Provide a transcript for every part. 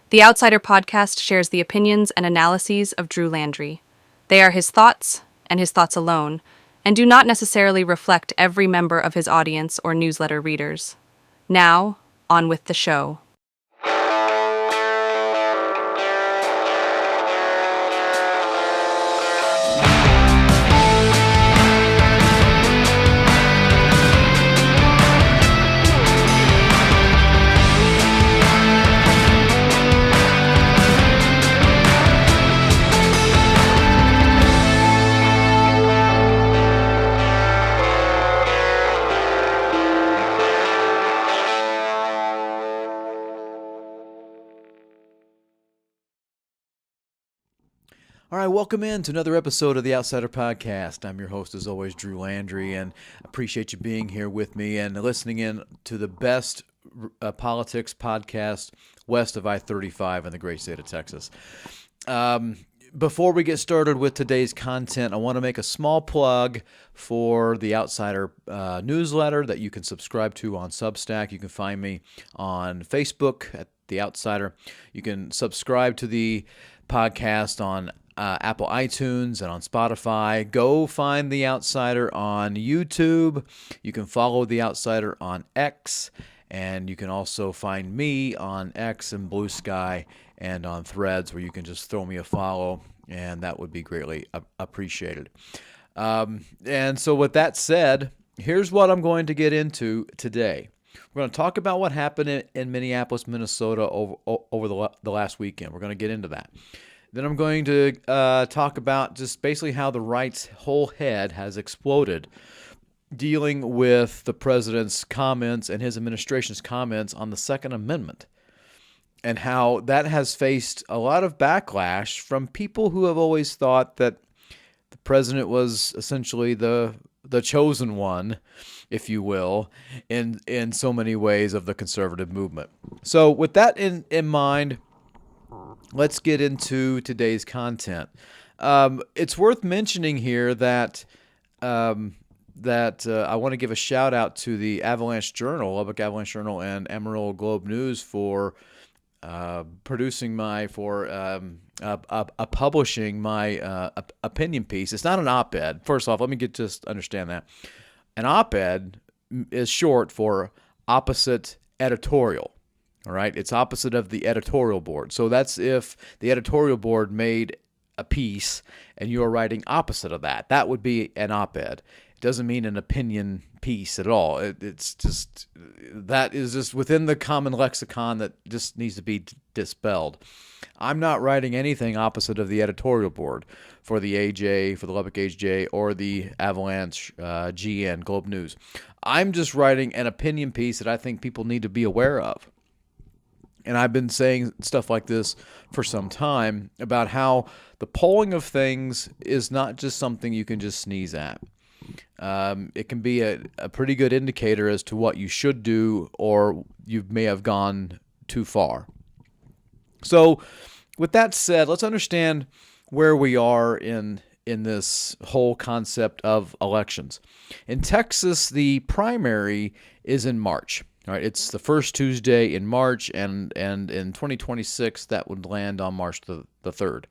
The Outsider podcast shares the opinions and analyses of Drew Landry. They are his thoughts, and his thoughts alone, and do not necessarily reflect every member of his audience or newsletter readers. Now, on with the show. All right, welcome in to another episode of the Outsider Podcast. I'm your host, as always, Drew Landry, and appreciate you being here with me and listening in to the best politics podcast west of I-35 in the great state of Texas. Before we get started with today's content, I want to make a small plug for the Outsider newsletter that you can subscribe to on Substack. You can find me on Facebook at The Outsider. You can subscribe to the podcast on Apple iTunes and on Spotify. Go find The Outsider on YouTube. You can follow The Outsider on X, and you can also find me on X and Blue Sky and on Threads, where you can just throw me a follow, and that would be greatly appreciated. And so with that said, here's what I'm going to get into today. We're going to talk about what happened in Minneapolis, Minnesota over the last weekend. We're going to get into that. Then I'm going to talk about just basically how the right's whole head has exploded dealing with the president's comments and his administration's comments on the Second Amendment, and how that has faced a lot of backlash from people who have always thought that the president was essentially the chosen one, if you will, in so many ways of the conservative movement. So with that in mind, let's get into today's content. It's worth mentioning here that I want to give a shout out to the Avalanche Journal, Lubbock Avalanche Journal, and Amarillo Globe News for publishing my opinion piece. It's not an op-ed. First off, let me just understand that. An op-ed is short for opposite editorial. All right, it's opposite of the editorial board. So that's if the editorial board made a piece and you're writing opposite of that. That would be an op-ed. It doesn't mean an opinion piece at all. It's just, that is just within the common lexicon that just needs to be dispelled. I'm not writing anything opposite of the editorial board for the AJ, for the Lubbock AJ, or the Avalanche GN, Globe News. I'm just writing an opinion piece that I think people need to be aware of. And I've been saying stuff like this for some time about how the polling of things is not just something you can just sneeze at. It can be a pretty good indicator as to what you should do, or you may have gone too far. So with that said, let's understand where we are in this whole concept of elections. In Texas, the primary is in March. All right, it's the first Tuesday in March, and in 2026, that would land on March the 3rd,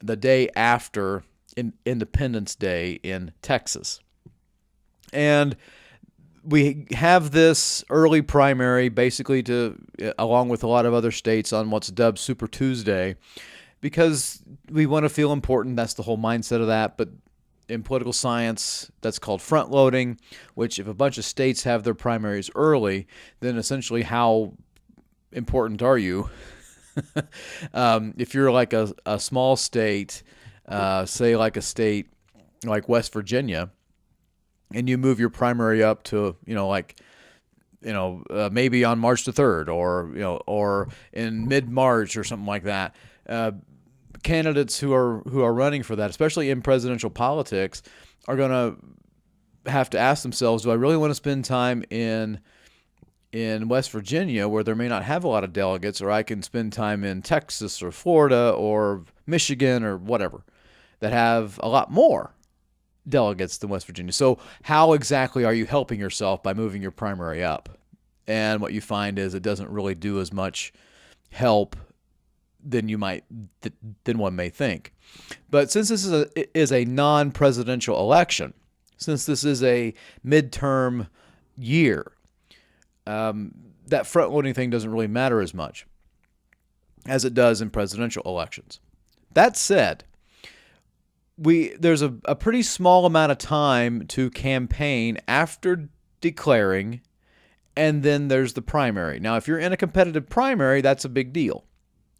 the day after Independence Day in Texas. And we have this early primary basically along with a lot of other states, on what's dubbed Super Tuesday, because we want to feel important. That's the whole mindset of that. But in political science, that's called front loading, which if a bunch of states have their primaries early, then essentially how important are you? If you're like a small state, say like a state like West Virginia, and you move your primary up to, maybe on March the 3rd, or in mid-March or something like that, candidates who are running for that, especially in presidential politics, are going to have to ask themselves, do I really want to spend time in West Virginia, where there may not have a lot of delegates, or I can spend time in Texas or Florida or Michigan or whatever that have a lot more delegates than West Virginia? So how exactly are you helping yourself by moving your primary up? And what you find is it doesn't really do as much help than than one may think. But since this is a non-presidential election, since this is a midterm year, that front-loading thing doesn't really matter as much as it does in presidential elections. That said, there's a pretty small amount of time to campaign after declaring, and then there's the primary. Now, if you're in a competitive primary, that's a big deal.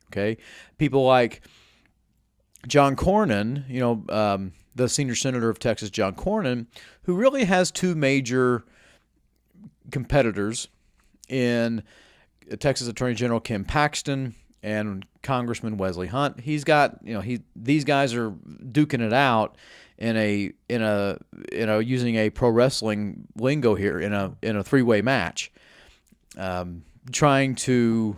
Okay, people like John Cornyn, the senior senator of Texas, John Cornyn, who really has two major competitors in Texas Attorney General Ken Paxton and Congressman Wesley Hunt. He's got, these guys are duking it out in using a pro wrestling lingo here in a three-way match, trying to.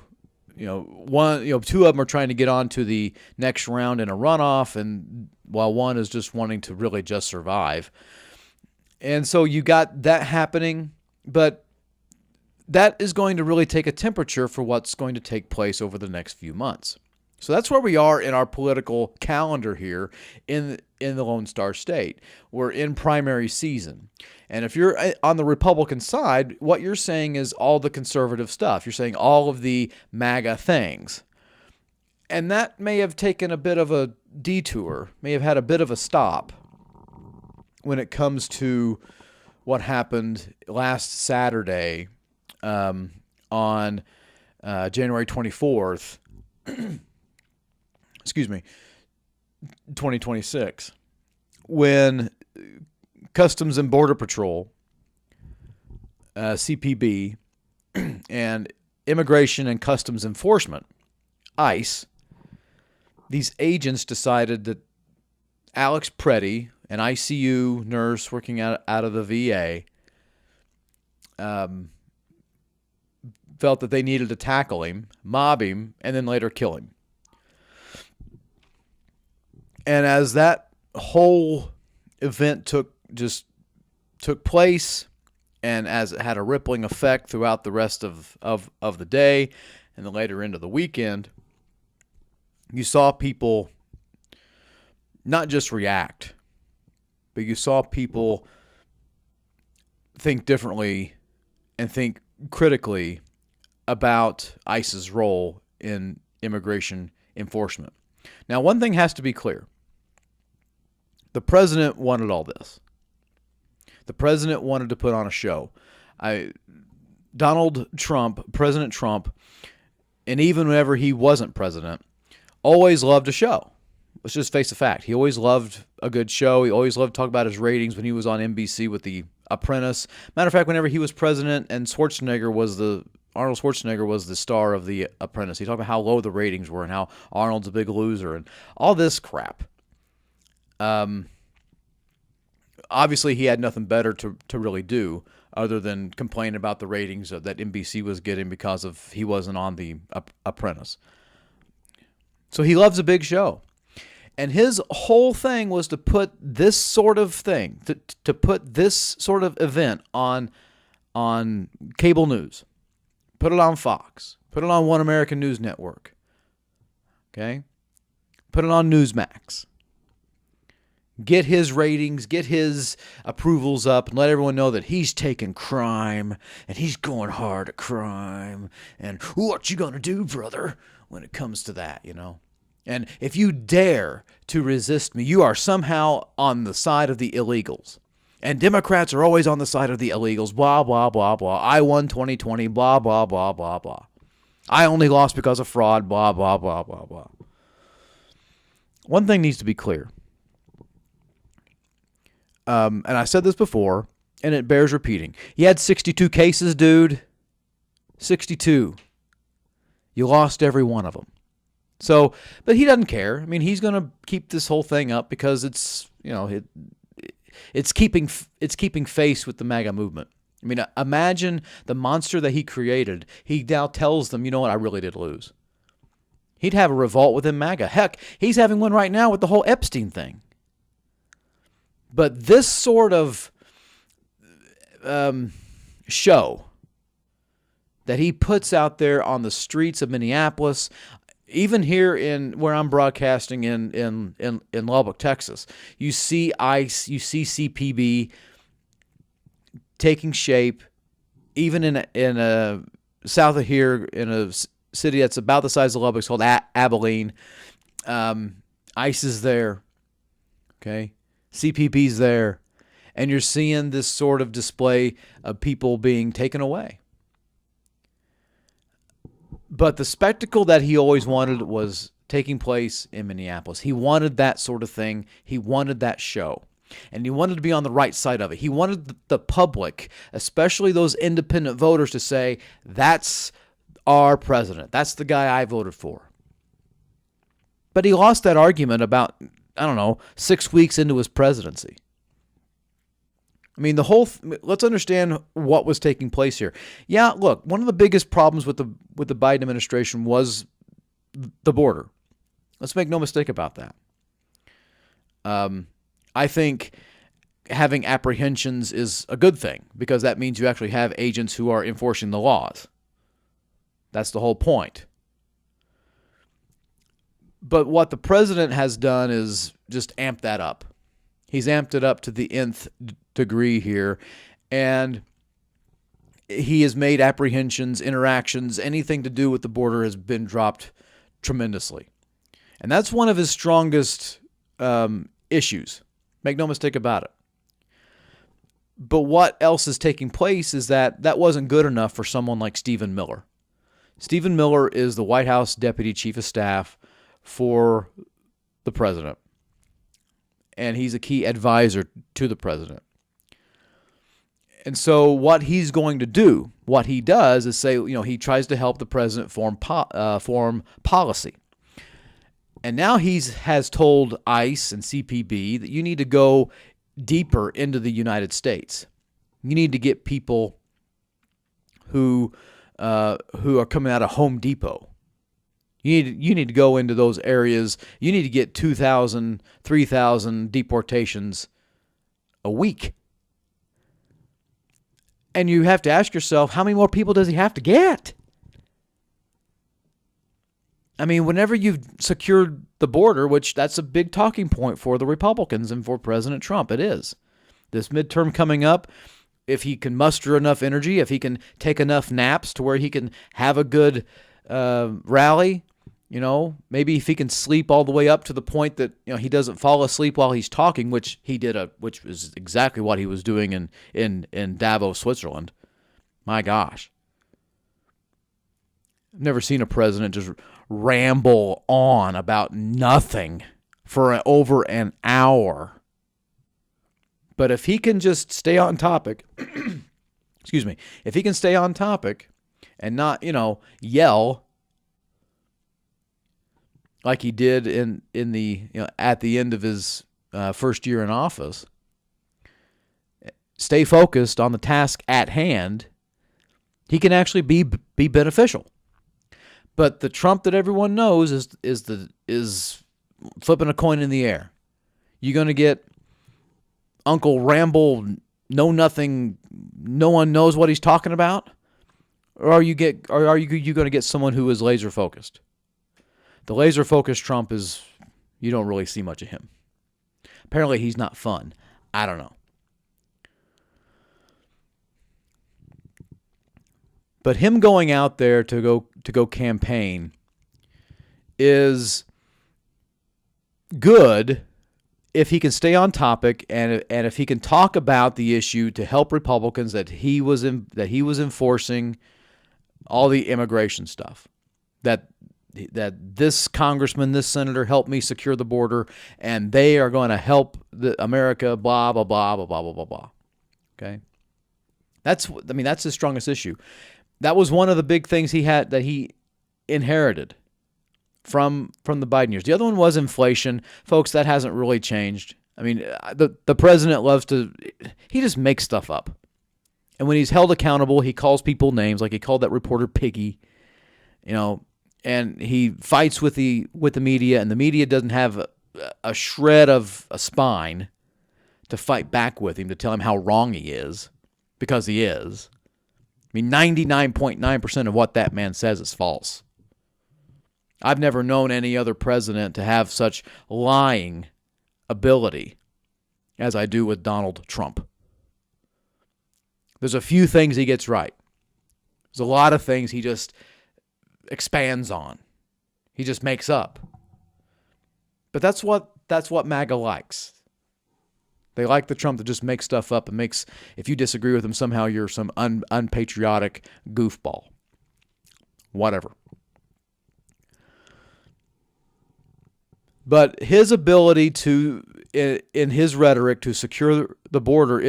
Two of them are trying to get on to the next round in a runoff, and while one is just wanting to really just survive. And so you got that happening, but that is going to really take a temperature for what's going to take place over the next few months. So that's where we are in our political calendar here in the Lone Star State. We're in primary season. And if you're on the Republican side, what you're saying is all the conservative stuff. You're saying all of the MAGA things. And that may have taken a bit of a detour, may have had a bit of a stop when it comes to what happened last Saturday on January 24th, 2026, when Customs and Border Patrol, CPB, and Immigration and Customs Enforcement, ICE, these agents decided that Alex Preddy, an ICU nurse working out of the VA, felt that they needed to tackle him, mob him, and then later kill him. And as that whole event took place, and as it had a rippling effect throughout the rest of the day and the later into the weekend, you saw people not just react, but you saw people think differently and think critically about ICE's role in immigration enforcement. Now, one thing has to be clear. The president wanted all this. The president wanted to put on a show. President Trump, and even whenever he wasn't president, always loved a show. Let's just face the fact. He always loved a good show. He always loved to talk about his ratings when he was on NBC with The Apprentice. Matter of fact, whenever he was president and Arnold Schwarzenegger was the star of The Apprentice, he talked about how low the ratings were and how Arnold's a big loser and all this crap. Obviously, he had nothing better to really do other than complain about the ratings that NBC was getting because he wasn't on The Apprentice. So he loves a big show. And his whole thing was to put this sort of thing, to put this sort of event on cable news. Put it on Fox. Put it on One American News Network. Okay? Put it on Newsmax. Get his ratings, get his approvals up, and let everyone know that he's taking crime, and he's going hard at crime, and what you gonna do, brother, when it comes to that, And if you dare to resist me, you are somehow on the side of the illegals. And Democrats are always on the side of the illegals, blah, blah, blah, blah. I won 2020, blah, blah, blah, blah, blah. I only lost because of fraud, blah, blah, blah, blah, blah. One thing needs to be clear. And I said this before, and it bears repeating. You had 62 cases, dude. 62. You lost every one of them. So, but he doesn't care. I mean, he's going to keep this whole thing up because it's keeping face with the MAGA movement. I mean, imagine the monster that he created. He now tells them, you know what, I really did lose. He'd have a revolt within MAGA. Heck, he's having one right now with the whole Epstein thing. But this sort of show that he puts out there on the streets of Minneapolis, Even here in where I'm broadcasting in Lubbock, Texas, you see ICE, you see CPB taking shape. Even in a south of here, in a city that's about the size of Lubbock, it's called Abilene. ICE is there. Okay, CPB's there, and you're seeing this sort of display of people being taken away. But the spectacle that he always wanted was taking place in Minneapolis. He wanted that sort of thing. He wanted that show. And he wanted to be on the right side of it. He wanted the public, especially those independent voters, to say, that's our president. That's the guy I voted for. But he lost that argument about, 6 weeks into his presidency. I mean, let's understand what was taking place here. Yeah, look, one of the biggest problems with the Biden administration was the border. Let's make no mistake about that. I think having apprehensions is a good thing because that means you actually have agents who are enforcing the laws. That's the whole point. But what the president has done is just amp that up. He's amped it up to the nth degree here, and he has made apprehensions, interactions, anything to do with the border has been dropped tremendously. And that's one of his strongest issues. Make no mistake about it. But what else is taking place is that wasn't good enough for someone like Stephen Miller. Stephen Miller is the White House Deputy Chief of Staff for the president. And he's a key advisor to the president. And so what he's going to do, what he does is say, he tries to help the president form policy. And now he has told ICE and CPB that you need to go deeper into the United States. You need to get people who are coming out of Home Depot. You need to go into those areas. You need to get 2,000, 3,000 deportations a week. And you have to ask yourself, how many more people does he have to get? I mean, whenever you've secured the border, which that's a big talking point for the Republicans and for President Trump, it is. This midterm coming up, if he can muster enough energy, if he can take enough naps to where he can have a good rally, maybe if he can sleep all the way up to the point that he doesn't fall asleep while he's talking, which is exactly what he was doing in Davos, Switzerland. My gosh. I've never seen a president just ramble on about nothing for over an hour. But if he can just stay on topic, excuse me, if he can stay on topic and not, yell like he did in the at the end of his first year in office, stay focused on the task at hand, he can actually be beneficial. But the Trump that everyone knows is flipping a coin in the air. You're going to get Uncle Ramble, know nothing, no one knows what he's talking about, or are you going to get someone who is laser focused? The laser focused Trump is, you don't really see much of him. Apparently he's not fun. I don't know. But him going out there to go campaign is good if he can stay on topic and if he can talk about the issue to help Republicans that he was enforcing all the immigration stuff, that this congressman, this senator helped me secure the border, and they are going to help America, blah blah blah blah blah blah blah blah. Okay, that's his strongest issue. That was one of the big things that he inherited from the Biden years. The other one was inflation. Folks, that hasn't really changed. I mean, the president he just makes stuff up. And when he's held accountable, he calls people names, like he called that reporter Piggy, and he fights with the media, and the media doesn't have a shred of a spine to fight back with him, to tell him how wrong he is, because he is. I mean, 99.9% of what that man says is false. I've never known any other president to have such lying ability as I do with Donald Trump. There's a few things he gets right. There's a lot of things he just expands on. He just makes up. But that's what MAGA likes. They like the Trump that just makes stuff up and makes, if you disagree with him, somehow you're some unpatriotic goofball. Whatever. But his ability to, in his rhetoric, to secure the border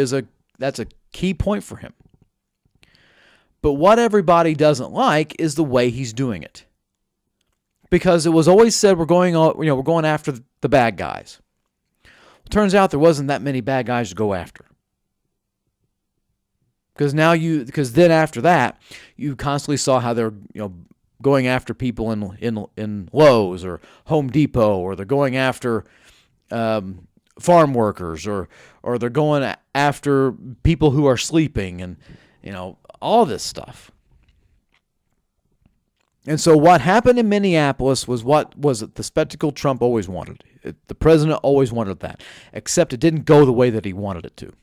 that's a key point for him. But what everybody doesn't like is the way he's doing it. Because it was always said we're going after the bad guys. Turns out there wasn't that many bad guys to go after. Because then after that, you constantly saw how they're going after people in Lowe's or Home Depot, or they're going after farm workers, or they're going after people who are sleeping, and all this stuff. And so what happened in Minneapolis was the spectacle Trump always wanted. The president always wanted that, except it didn't go the way that he wanted it to.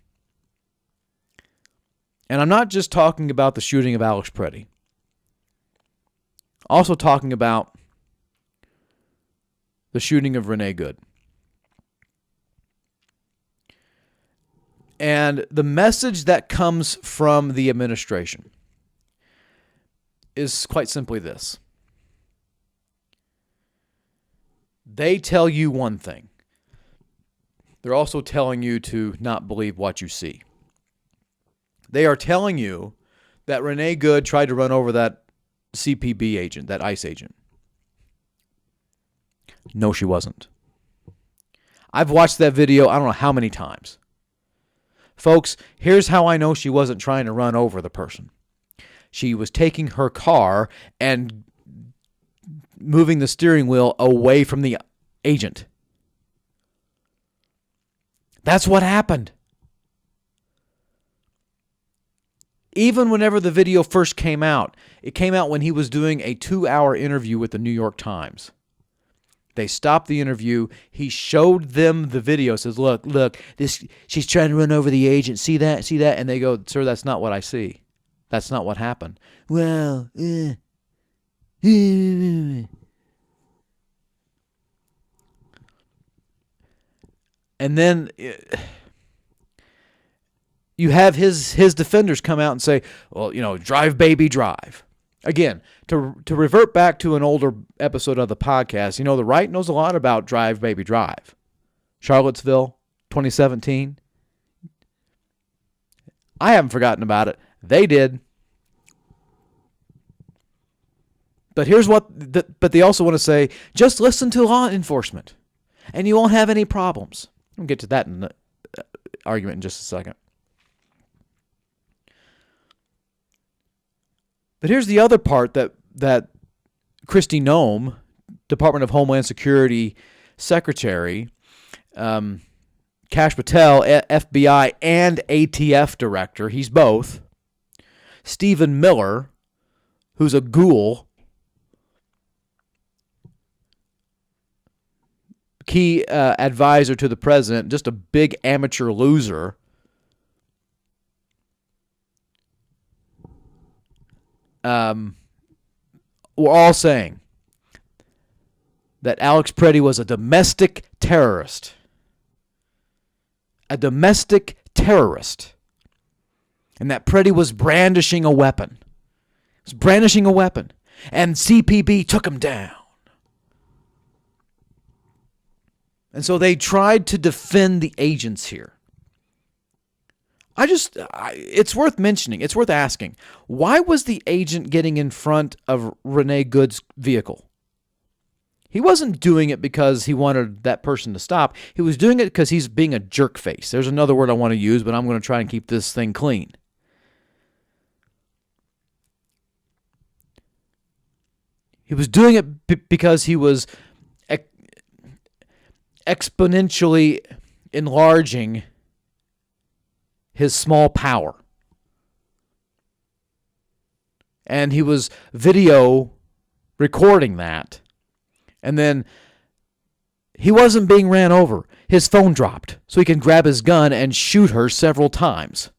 And I'm not just talking about the shooting of Alex Preddy. Also talking about the shooting of Renee Good. And the message that comes from the administration is quite simply this. They tell you one thing. They're also telling you to not believe what you see. They are telling you that Renee Good tried to run over that CPB agent, that ICE agent. No, she wasn't. I've watched that video I don't know how many times. Folks, here's how I know she wasn't trying to run over the person. She was taking her car and moving the steering wheel away from the agent. That's what happened. Even whenever the video first came out, it came out when he was doing a 2-hour interview with the New York Times. They stopped the interview. He showed them the video. Says, look, she's trying to run over the agent. See that? And they go, sir, that's not what I see. That's not what happened. Well, and then you have his defenders come out and say, well, drive, baby, drive. Again, to revert back to an older episode of the podcast, the right knows a lot about drive, baby, drive. Charlottesville, 2017. I haven't forgotten about it. They did. But but they also want to say, just listen to law enforcement and you won't have any problems. We'll get to that in the argument in just a second. But here's the other part that Kristi Noem, Department of Homeland Security Secretary, Kash Patel, FBI and ATF Director, he's both, Stephen Miller, who's a ghoul, key advisor to the president, just a big amateur loser. We're all saying that Alex Preddy was a domestic terrorist. A domestic terrorist. And that Preddy was brandishing a weapon. He was brandishing a weapon. And CPB took him down. And so they tried to defend the agents here. It's worth mentioning, it's worth asking, why was the agent getting in front of Renee Good's vehicle? He wasn't doing it because he wanted that person to stop. He was doing it because he's being a jerk face. There's another word I want to use, but I'm going to try and keep this thing clean. He was doing it because he was exponentially enlarging his small power. And he was video recording that And then he wasn't being ran over. His phone dropped, so he can grab his gun and shoot her several times.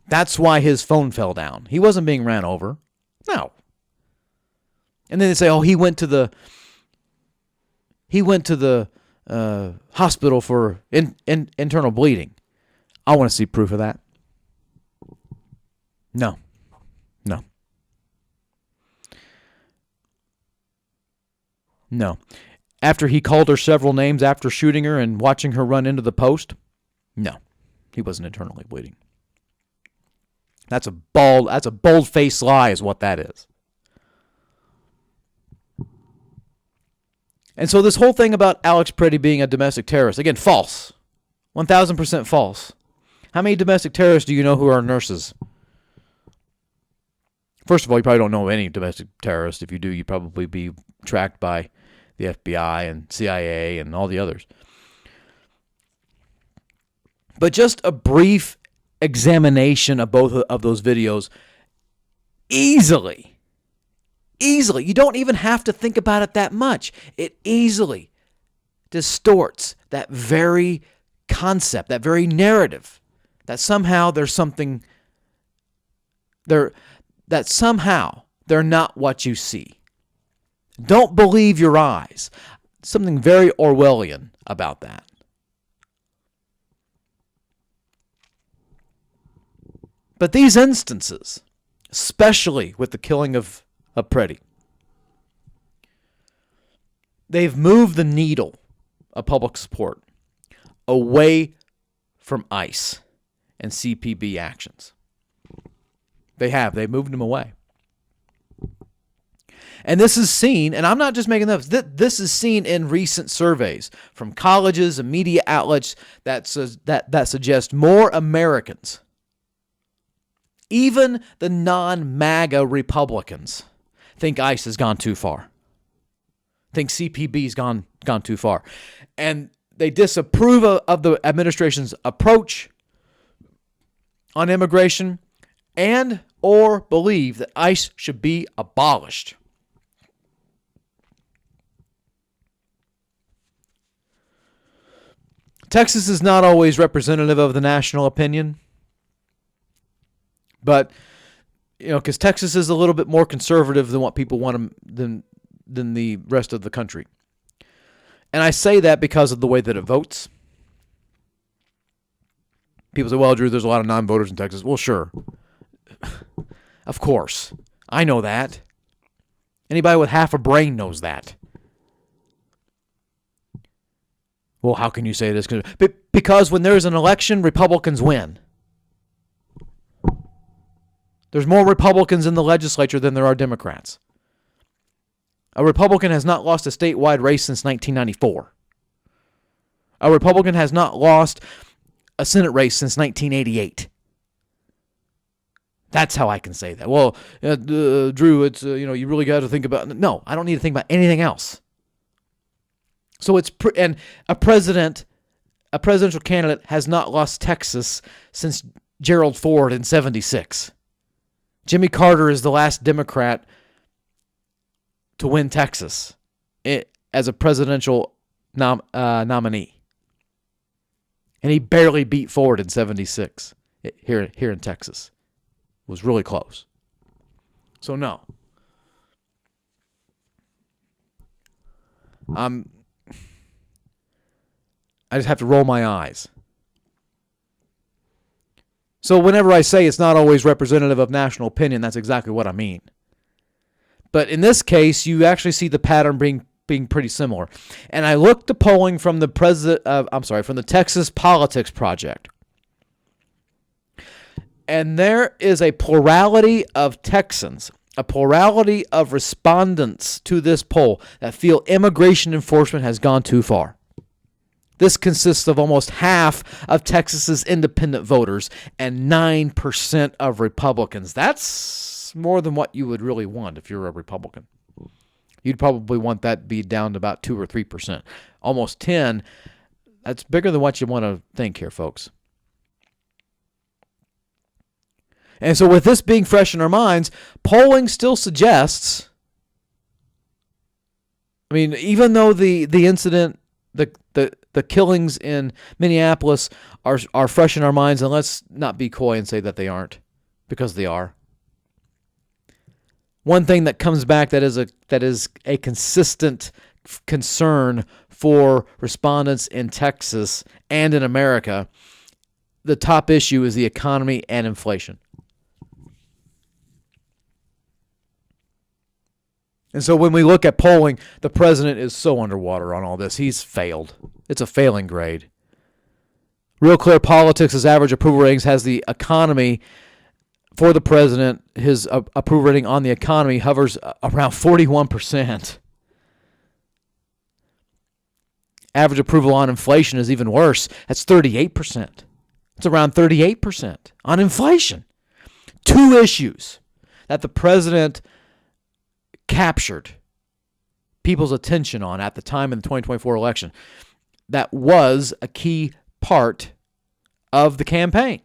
That's why his phone fell down. He wasn't being ran over. No. And then they say, oh, he went to the hospital for internal bleeding. I want to see proof of that. No. After he called her several names after shooting her and watching her run into the post, no, he wasn't internally bleeding. That's a bold-faced lie is what that is. And so this whole thing about Alex Pretty being a domestic terrorist, again, false. 1,000% false. How many domestic terrorists do you know who are nurses? First of all, you probably don't know any domestic terrorists. If you do, you'd probably be tracked by the FBI and CIA and all the others. But just a brief examination of both of those videos easily, you don't even have to think about it that much. It easily distorts that very concept, that very narrative, that somehow there's something there, that somehow they're not what you see. Don't believe your eyes. Something very Orwellian about that. But these instances, especially with the killing of Pretty, they've moved the needle of public support away from ICE and CPB actions. They have. They've moved them away. And this is seen, and I'm not just making this is seen in recent surveys from colleges and media outlets that suggest more Americans, even the non-MAGA Republicans, think ICE has gone too far. Think CPB's gone too far. And they disapprove of the administration's approach on immigration and or believe that ICE should be abolished. Texas is not always representative of the national opinion, but because Texas is a little bit more conservative than what people want than the rest of the country. And I say that because of the way that it votes. People say, well, Drew, there's a lot of non-voters in Texas. Well, sure. Of course. I know that. Anybody with half a brain knows that. Well, how can you say this? Because when there's an election, Republicans win. There's more Republicans in the legislature than there are Democrats. A Republican has not lost a statewide race since 1994. A Republican has not lost a Senate race since 1988. That's how I can say that. Well, Drew, it's you really got to think about. No, I don't need to think about anything else. So and a presidential candidate has not lost Texas since Gerald Ford in '76. Jimmy Carter is the last Democrat to win Texas as a presidential nominee. And he barely beat Ford in '76 here in Texas. It was really close. So no. I just have to roll my eyes. So whenever I say it's not always representative of national opinion, that's exactly what I mean. But in this case, you actually see the pattern being pretty similar. And I looked the polling from the from the Texas Politics Project. And there is a plurality of Texans, a plurality of respondents to this poll that feel immigration enforcement has gone too far. This consists of almost half of Texas's independent voters and 9% of Republicans. That's more than what you would really want if you're a Republican. You'd probably want that to be down to about 2 or 3%. Almost 10. That's bigger than what you want to think here, folks. And so with this being fresh in our minds, polling still suggests, I mean, even though the incident, the killings in Minneapolis are fresh in our minds, and let's not be coy and say that they aren't, because they are. One thing that comes back that is a consistent concern for respondents in Texas and in America, the top issue is the economy and inflation. And so when we look at polling, the president is so underwater on all this. He's failed. It's a failing grade. Real Clear Politics' average approval ratings has the economy for the president. His approval rating on the economy hovers around 41%. Average approval on inflation is even worse. That's 38%. It's around 38% on inflation. Two issues that the president captured people's attention on at the time in the 2024 election. That was a key part of the campaign.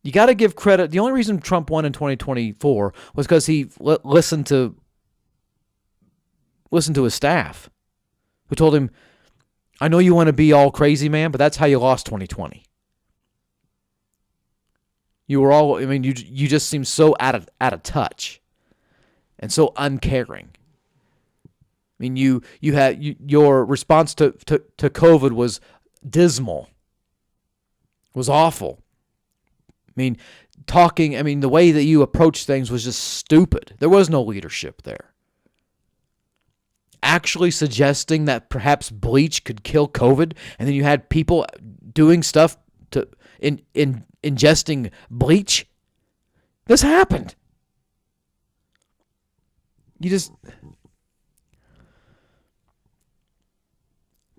You got to give credit. The only reason Trump won in 2024 was because he listened to his staff, who told him, I know you want to be all crazy, man, but that's how you lost 2020. You were all, I mean, you just seemed so out of touch and so uncaring. I mean, your response to COVID was dismal, was awful. I mean, the way that you approached things was just stupid. There was no leadership there. Actually suggesting that perhaps bleach could kill COVID, and then you had people doing stuff in ingesting bleach. This happened.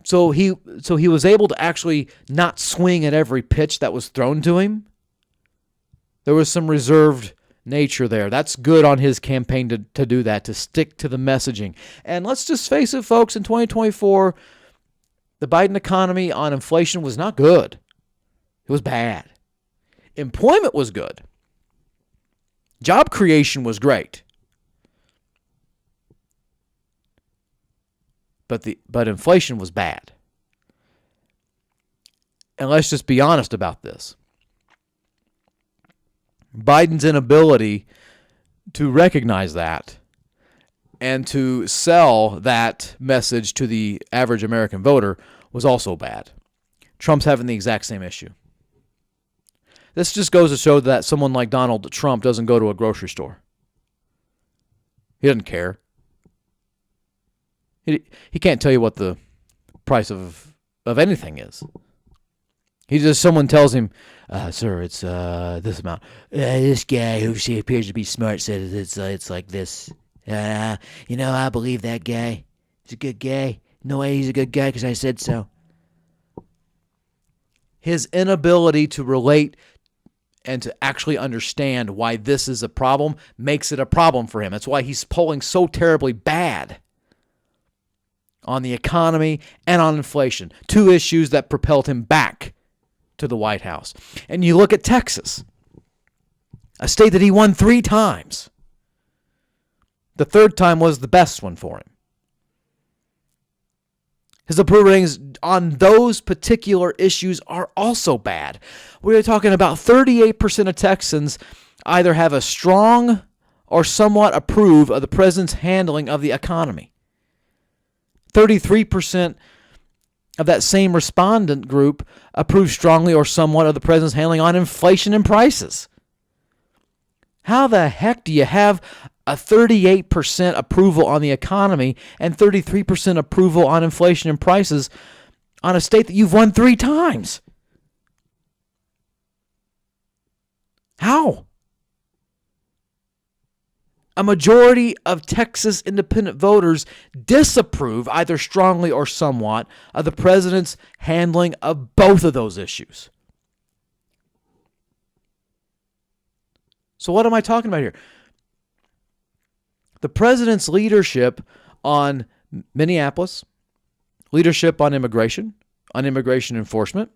So he was able to actually not swing at every pitch that was thrown to him. There was some reserved nature there. That's good on his campaign to do that, to stick to the messaging. And let's just face it, folks, in 2024, the Biden economy on inflation was not good. It was bad. Employment was good. Job creation was great. But inflation was bad. And let's just be honest about this. Biden's inability to recognize that and to sell that message to the average American voter was also bad. Trump's having the exact same issue. This just goes to show that someone like Donald Trump doesn't go to a grocery store. He doesn't care. He can't tell you what the price of anything is. Someone tells him, sir, it's this amount. This guy who appears to be smart said it's like this. I believe that guy. He's a good guy. No way he's a good guy because I said so. His inability to relate and to actually understand why this is a problem makes it a problem for him. That's why he's polling so terribly bad on the economy and on inflation. Two issues that propelled him back to the White House. And you look at Texas, a state that he won 3 times. The third time was the best one for him. His approval ratings on those particular issues are also bad. We're talking about 38% of Texans either have a strong or somewhat approve of the president's handling of the economy. 33% of that same respondent group approve strongly or somewhat of the president's handling on inflation and prices. How the heck do you have a 38% approval on the economy and 33% approval on inflation and prices on a state that you've won 3 times? How? A majority of Texas independent voters disapprove, either strongly or somewhat, of the president's handling of both of those issues. So what am I talking about here? The president's leadership on Minneapolis, leadership on immigration enforcement,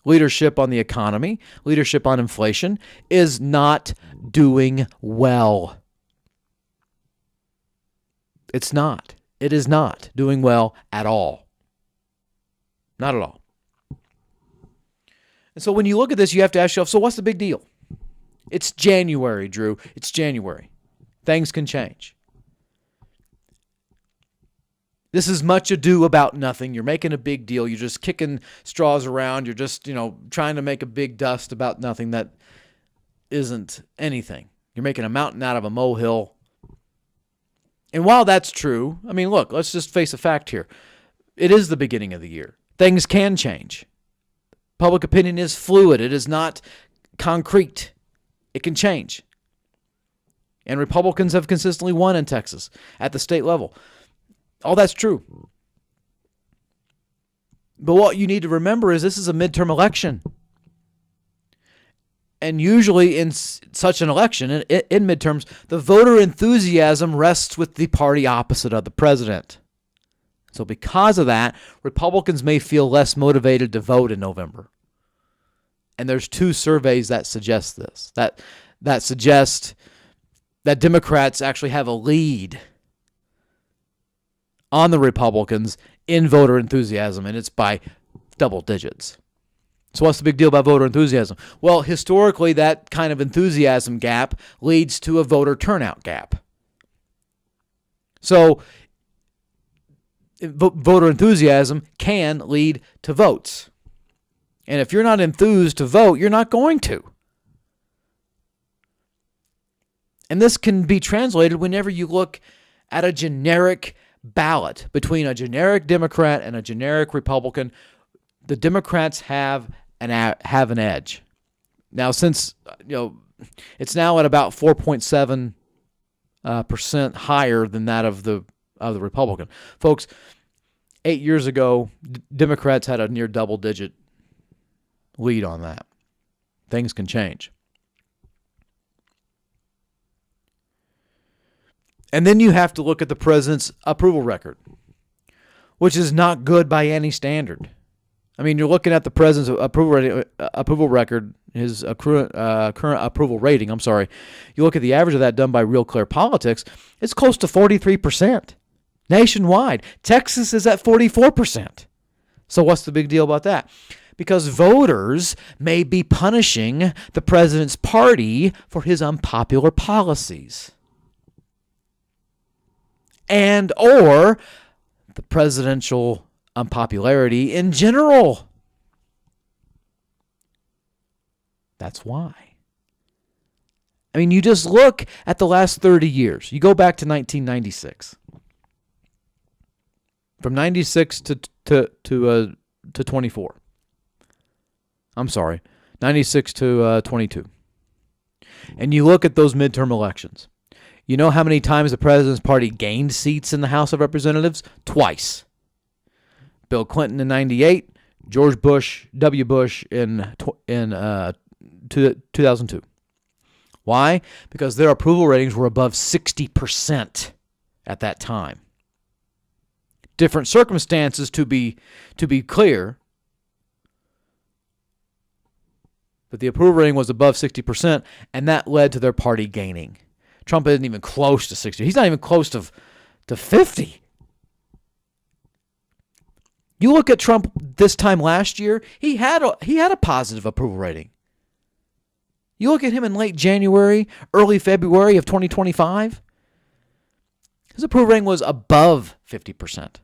leadership on the economy, leadership on inflation, is not doing well. It's not. It is not doing well at all. Not at all. And so when you look at this, you have to ask yourself, so what's the big deal? It's January, Drew. It's January. Things can change. This is much ado about nothing. You're making a big deal. You're just kicking straws around. You're just, trying to make a big dust about nothing that isn't anything. You're making a mountain out of a molehill. And while that's true, look, let's just face a fact here. It is the beginning of the year. Things can change. Public opinion is fluid. It is not concrete. It can change. And Republicans have consistently won in Texas at the state level. All that's true. But what you need to remember is this is a midterm election. And usually in such an election, in midterms, the voter enthusiasm rests with the party opposite of the president. So because of that, Republicans may feel less motivated to vote in November. And there's 2 surveys that suggest this, that suggest that Democrats actually have a lead on the Republicans in voter enthusiasm, and it's by double digits. So what's the big deal about voter enthusiasm? Well, historically, that kind of enthusiasm gap leads to a voter turnout gap. So voter enthusiasm can lead to votes. And if you're not enthused to vote, you're not going to. And this can be translated whenever you look at a generic ballot between a generic Democrat and a generic Republican. The Democrats have an edge. Now, since it's now at about 4.7% higher than that of the Republican. Folks, 8 years ago, Democrats had a near double-digit lead on that. Things can change. And then you have to look at the president's approval record, which is not good by any standard. You're looking at the president's approval record, his current approval rating, You look at the average of that done by Real Clear Politics, it's close to 43%. Nationwide, Texas is at 44%. So what's the big deal about that? Because voters may be punishing the president's party for his unpopular policies. And or the presidential unpopularity in general. That's why. You just look at the last 30 years. You go back to 1996. From 96 to 24. 96 to 22. And you look at those midterm elections. You know how many times the president's party gained seats in the House of Representatives? Twice. Bill Clinton in 98, George W. Bush in 2002. Why? Because their approval ratings were above 60% at that time. Different circumstances to be clear, but the approval rating was above 60%, and that led to their party gaining. Trump isn't even close to 60. He's not even close to 50. You look at Trump this time last year, he had a positive approval rating. You look at him in late January, early February of 2025, his approval rating was above 50%.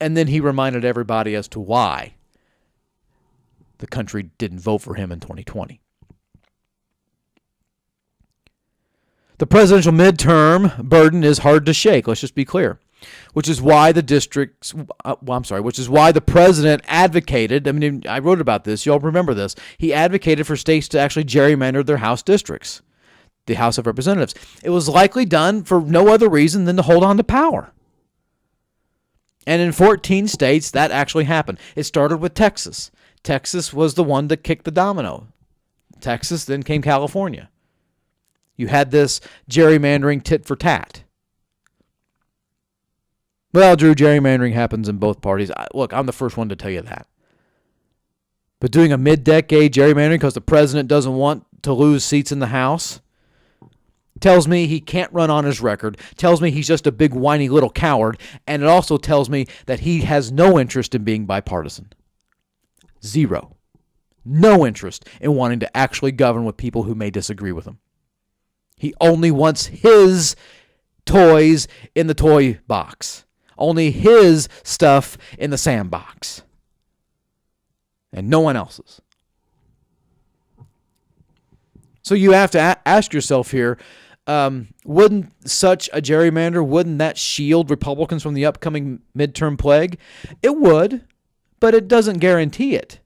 And then he reminded everybody as to why the country didn't vote for him in 2020. The presidential midterm burden is hard to shake, let's just be clear, which is why the president advocated, I wrote about this, you all remember this, he advocated for states to actually gerrymander their House districts, the House of Representatives. It was likely done for no other reason than to hold on to power. And in 14 states, that actually happened. It started with Texas. Texas was the one that kicked the domino. Texas, then came California. You had this gerrymandering tit for tat. Well, Drew, gerrymandering happens in both parties. Look, I'm the first one to tell you that. But doing a mid-decade gerrymandering because the president doesn't want to lose seats in the House tells me he can't run on his record, tells me he's just a big whiny little coward, and it also tells me that he has no interest in being bipartisan. Zero. No interest in wanting to actually govern with people who may disagree with him. He only wants his toys in the toy box. Only his stuff in the sandbox. And no one else's. So you have to ask yourself here, wouldn't such a gerrymander, wouldn't that shield Republicans from the upcoming midterm plague? It would, but it doesn't guarantee it.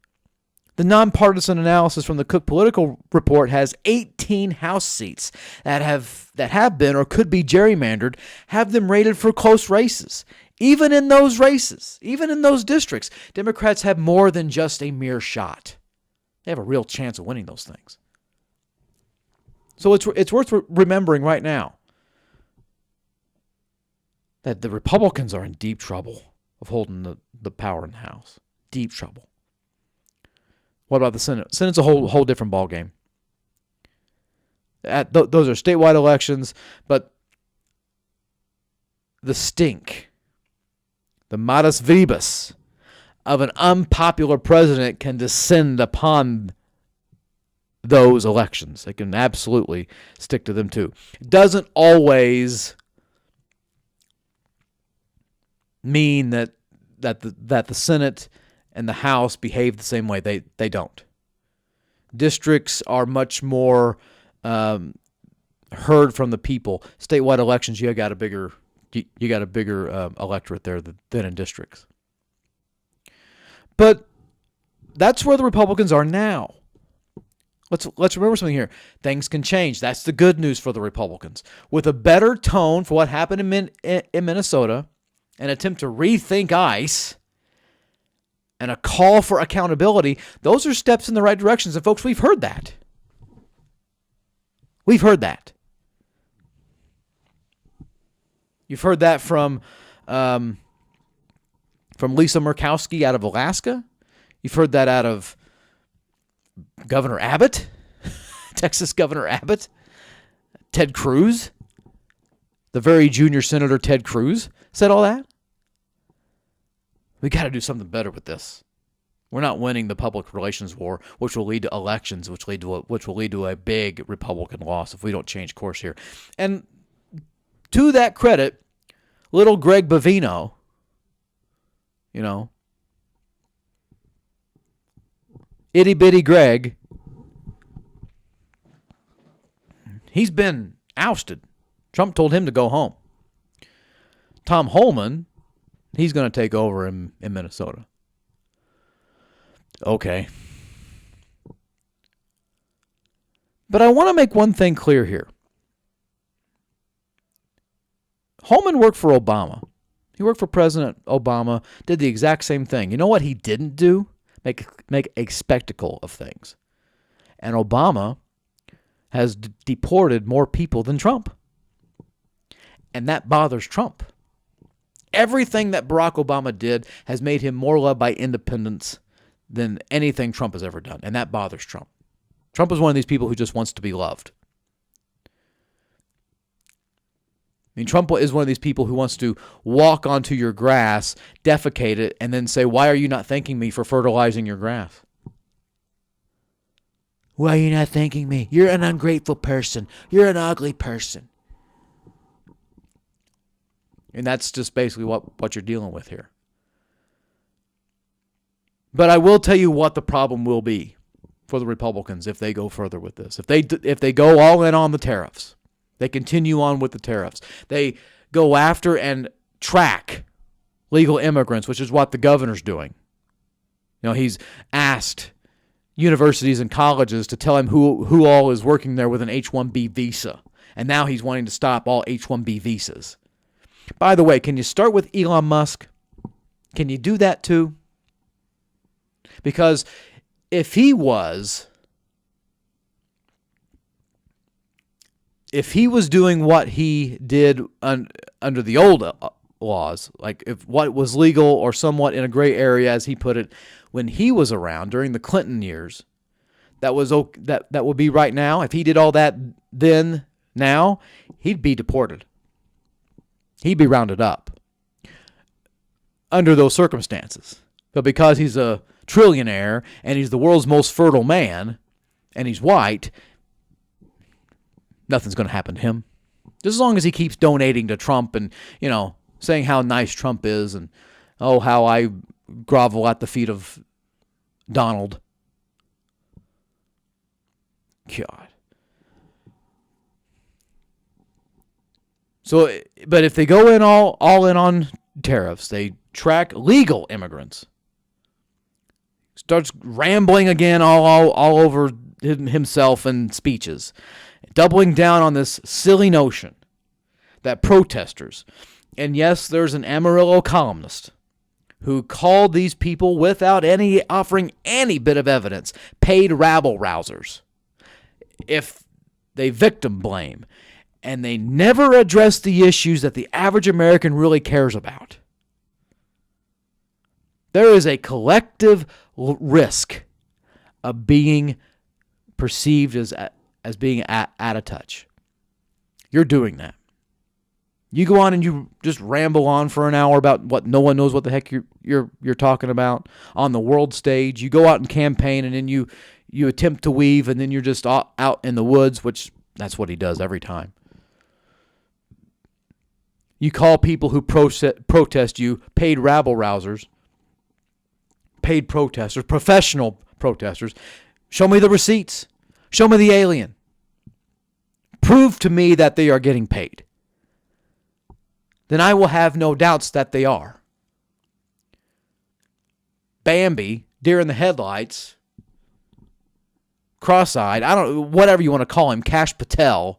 The nonpartisan analysis from the Cook Political Report has 18 House seats that have been or could be gerrymandered, have them rated for close races. Even in those races, even in those districts, Democrats have more than just a mere shot. They have a real chance of winning those things. So it's worth remembering right now that the Republicans are in deep trouble of holding the power in the House. Deep trouble. What about the Senate? Senate's a whole different ballgame. Those are statewide elections, but the stink, the modus vivus of an unpopular president can descend upon those elections. They can absolutely stick to them too. It doesn't always mean that the Senate and the House behave the same way. They don't. Districts are much more heard from the people. Statewide elections, you got a bigger electorate there than in districts. But that's where the Republicans are now. Let's remember something here. Things can change. That's the good news for the Republicans. With a better tone for what happened in Minnesota, an attempt to rethink ICE, and a call for accountability, those are steps in the right directions. And folks, we've heard that. We've heard that. You've heard that from Lisa Murkowski out of Alaska. You've heard that out of Governor Abbott, Texas Governor Abbott, Ted Cruz, the very junior Senator Ted Cruz said all that. We got to do something better with this. We're not winning the public relations war, which will lead to elections, which will lead to a big Republican loss if we don't change course here. And to that credit, little Greg Bavino, itty bitty Greg, he's been ousted. Trump told him to go home. Tom Holman, he's going to take over in Minnesota. Okay. But I want to make one thing clear here. Holman worked for Obama. He worked for President Obama, did the exact same thing. You know what he didn't do? Make a spectacle of things. And Obama has deported more people than Trump. And that bothers Trump. Everything that Barack Obama did has made him more loved by independents than anything Trump has ever done. And that bothers Trump. Trump is one of these people who just wants to be loved. I mean, Trump is one of these people who wants to walk onto your grass, defecate it, and then say, "Why are you not thanking me for fertilizing your grass? Why are you not thanking me? You're an ungrateful person. You're an ugly person." And that's just basically what you're dealing with here. But I will tell you what the problem will be for the Republicans if they go further with this. If they go all in on the tariffs. They continue on with the tariffs. They go after and track legal immigrants, which is what the governor's doing. He's asked universities and colleges to tell him who all is working there with an H-1B visa. And now he's wanting to stop all H-1B visas. By the way, can you start with Elon Musk? Can you do that too? Because if he was doing what he did under the old laws, like if what was legal or somewhat in a gray area, as he put it, when he was around during the Clinton years, that would be right now. If he did all that then, now, he'd be deported. He'd be rounded up under those circumstances. But because he's a trillionaire and he's the world's most fertile man and he's white, nothing's going to happen to him. Just as long as he keeps donating to Trump and, saying how nice Trump is and, oh, how I grovel at the feet of Donald. God. So, but if they go in all in on tariffs, they track legal immigrants. Starts rambling again all over himself and speeches, doubling down on this silly notion that protesters, and yes, there's an Amarillo columnist who called these people without offering any bit of evidence, paid rabble-rousers. If they victim blame, and they never address the issues that the average American really cares about. There is a collective risk of being perceived as being out of touch. You're doing that. You go on and you just ramble on for an hour about what no one knows what the heck you're talking about on the world stage. You go out and campaign, and then you attempt to weave, and then you're just out in the woods, which that's what he does every time. You call people who protest you paid rabble-rousers, paid protesters, professional protesters. Show me the receipts. Show me the alien. Prove to me that they are getting paid. Then I will have no doubts that they are. Bambi, deer in the headlights, cross-eyed, whatever you want to call him, Kash Patel,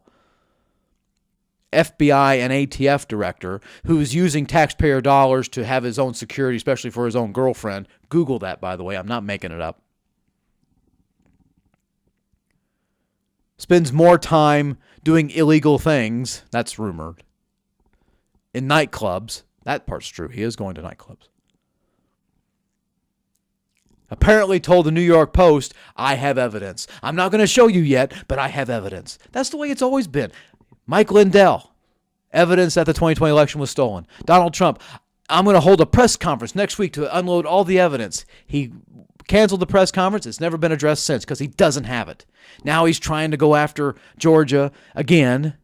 FBI and ATF director, who's using taxpayer dollars to have his own security, especially for his own girlfriend. Google that, by the way. I'm not making it up. Spends more time doing illegal things, that's rumored, in nightclubs. That part's true. He is going to nightclubs. Apparently told the New York Post, I have evidence. I'm not going to show you yet, but I have evidence. That's the way it's always been. Mike Lindell, evidence that the 2020 election was stolen. Donald Trump, I'm going to hold a press conference next week to unload all the evidence. He canceled the press conference. It's never been addressed since because he doesn't have it. Now he's trying to go after Georgia again,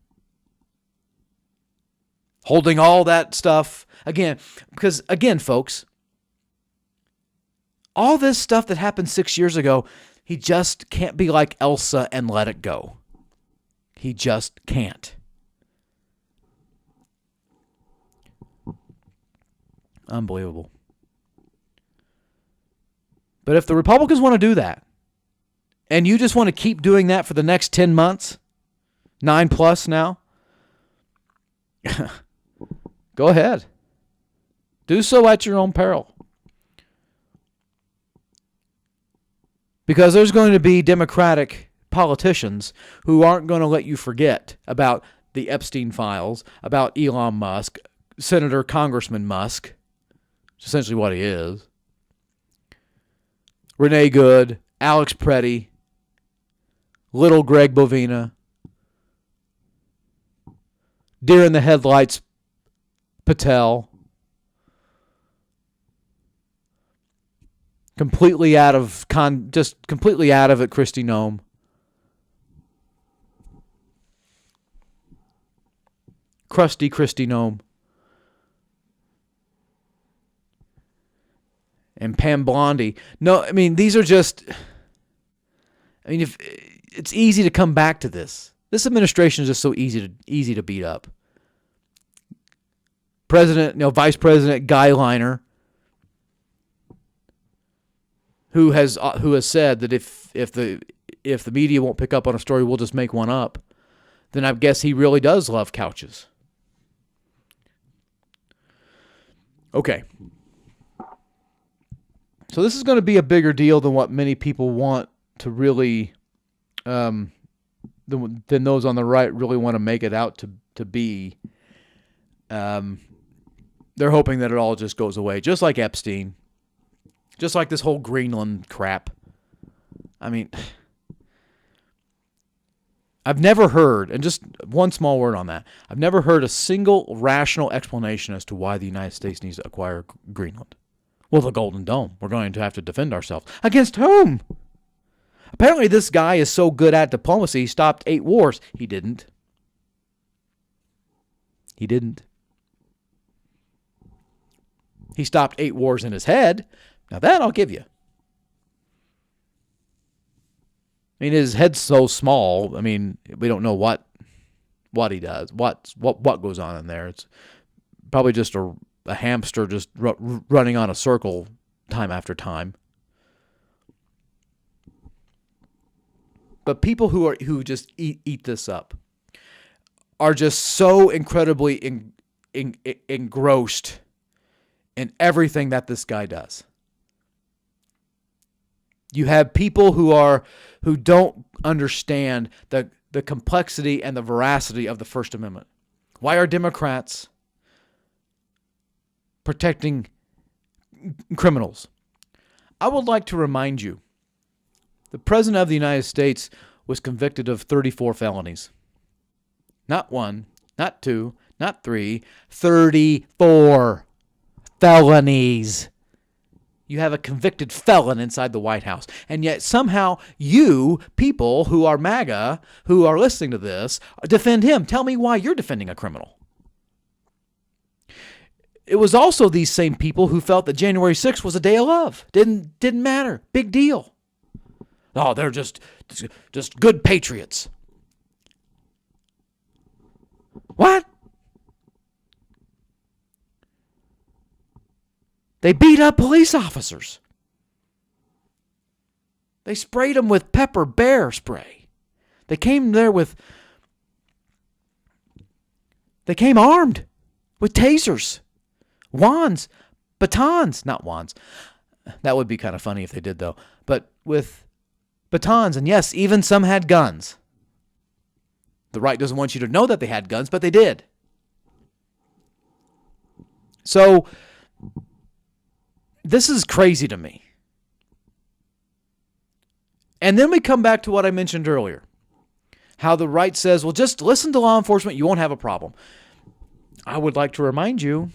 holding all that stuff again. Because, again, folks, all this stuff that happened 6 years ago, he just can't be like Elsa and let it go. He just can't. Unbelievable. But if the Republicans want to do that, and you just want to keep doing that for the next 10 months, 9+ now, go ahead. Do so at your own peril. Because there's going to be Democratic politicians who aren't going to let you forget about the Epstein files, about Elon Musk, Senator Congressman Musk, which is essentially what he is, Renee Good, Alex Preddy, little Greg Bovina, deer in the headlights Patel, completely out of it, Kristi Noem. Crusty Kristi Noem. And Pam Bondi. No, I mean, these are just... if it's easy to come back to this. This administration is just so easy to beat up. Vice President Guy Liner, who has said that if the media won't pick up on a story, we'll just make one up. Then I guess he really does love couches. Okay. So this is going to be a bigger deal than what many people want to really, than those on the right really want to make it out to be. The they're hoping that it all just goes away, just like Epstein, just like this whole Greenland crap. I mean, I've never heard, and just one small word on that, I've never heard a single rational explanation as to why the United States needs to acquire Greenland. Well, the Golden Dome. We're going to have to defend ourselves. Against whom? Apparently this guy is so good at diplomacy, he stopped 8 wars. He didn't. He didn't. He stopped 8 wars in his head. Now that I'll give you. I mean, his head's so small. I mean, we don't know what he does, what goes on in there. It's probably just a hamster just running on a circle time after time. But people who just eat this up are just so incredibly engrossed in everything that this guy does. You have people who don't understand the complexity and the veracity of the First Amendment. Why are Democrats protecting criminals? I would like to remind you, the President of the United States was convicted of 34 felonies. Not 1, not 2, not 3, 34 felonies. You have a convicted felon inside the White House. And yet somehow you, people who are MAGA, who are listening to this, defend him. Tell me why you're defending a criminal. It was also these same people who felt that January 6th was a day of love. Didn't matter. Big deal. Oh, they're just good patriots. What? They beat up police officers. They sprayed them with pepper bear spray. They came armed with tasers, wands, batons, not wands. That would be kind of funny if they did though, but with batons, and yes, even some had guns. The right doesn't want you to know that they had guns, but they did. So, this is crazy to me. And then we come back to what I mentioned earlier. How the right says, well, just listen to law enforcement, you won't have a problem. I would like to remind you,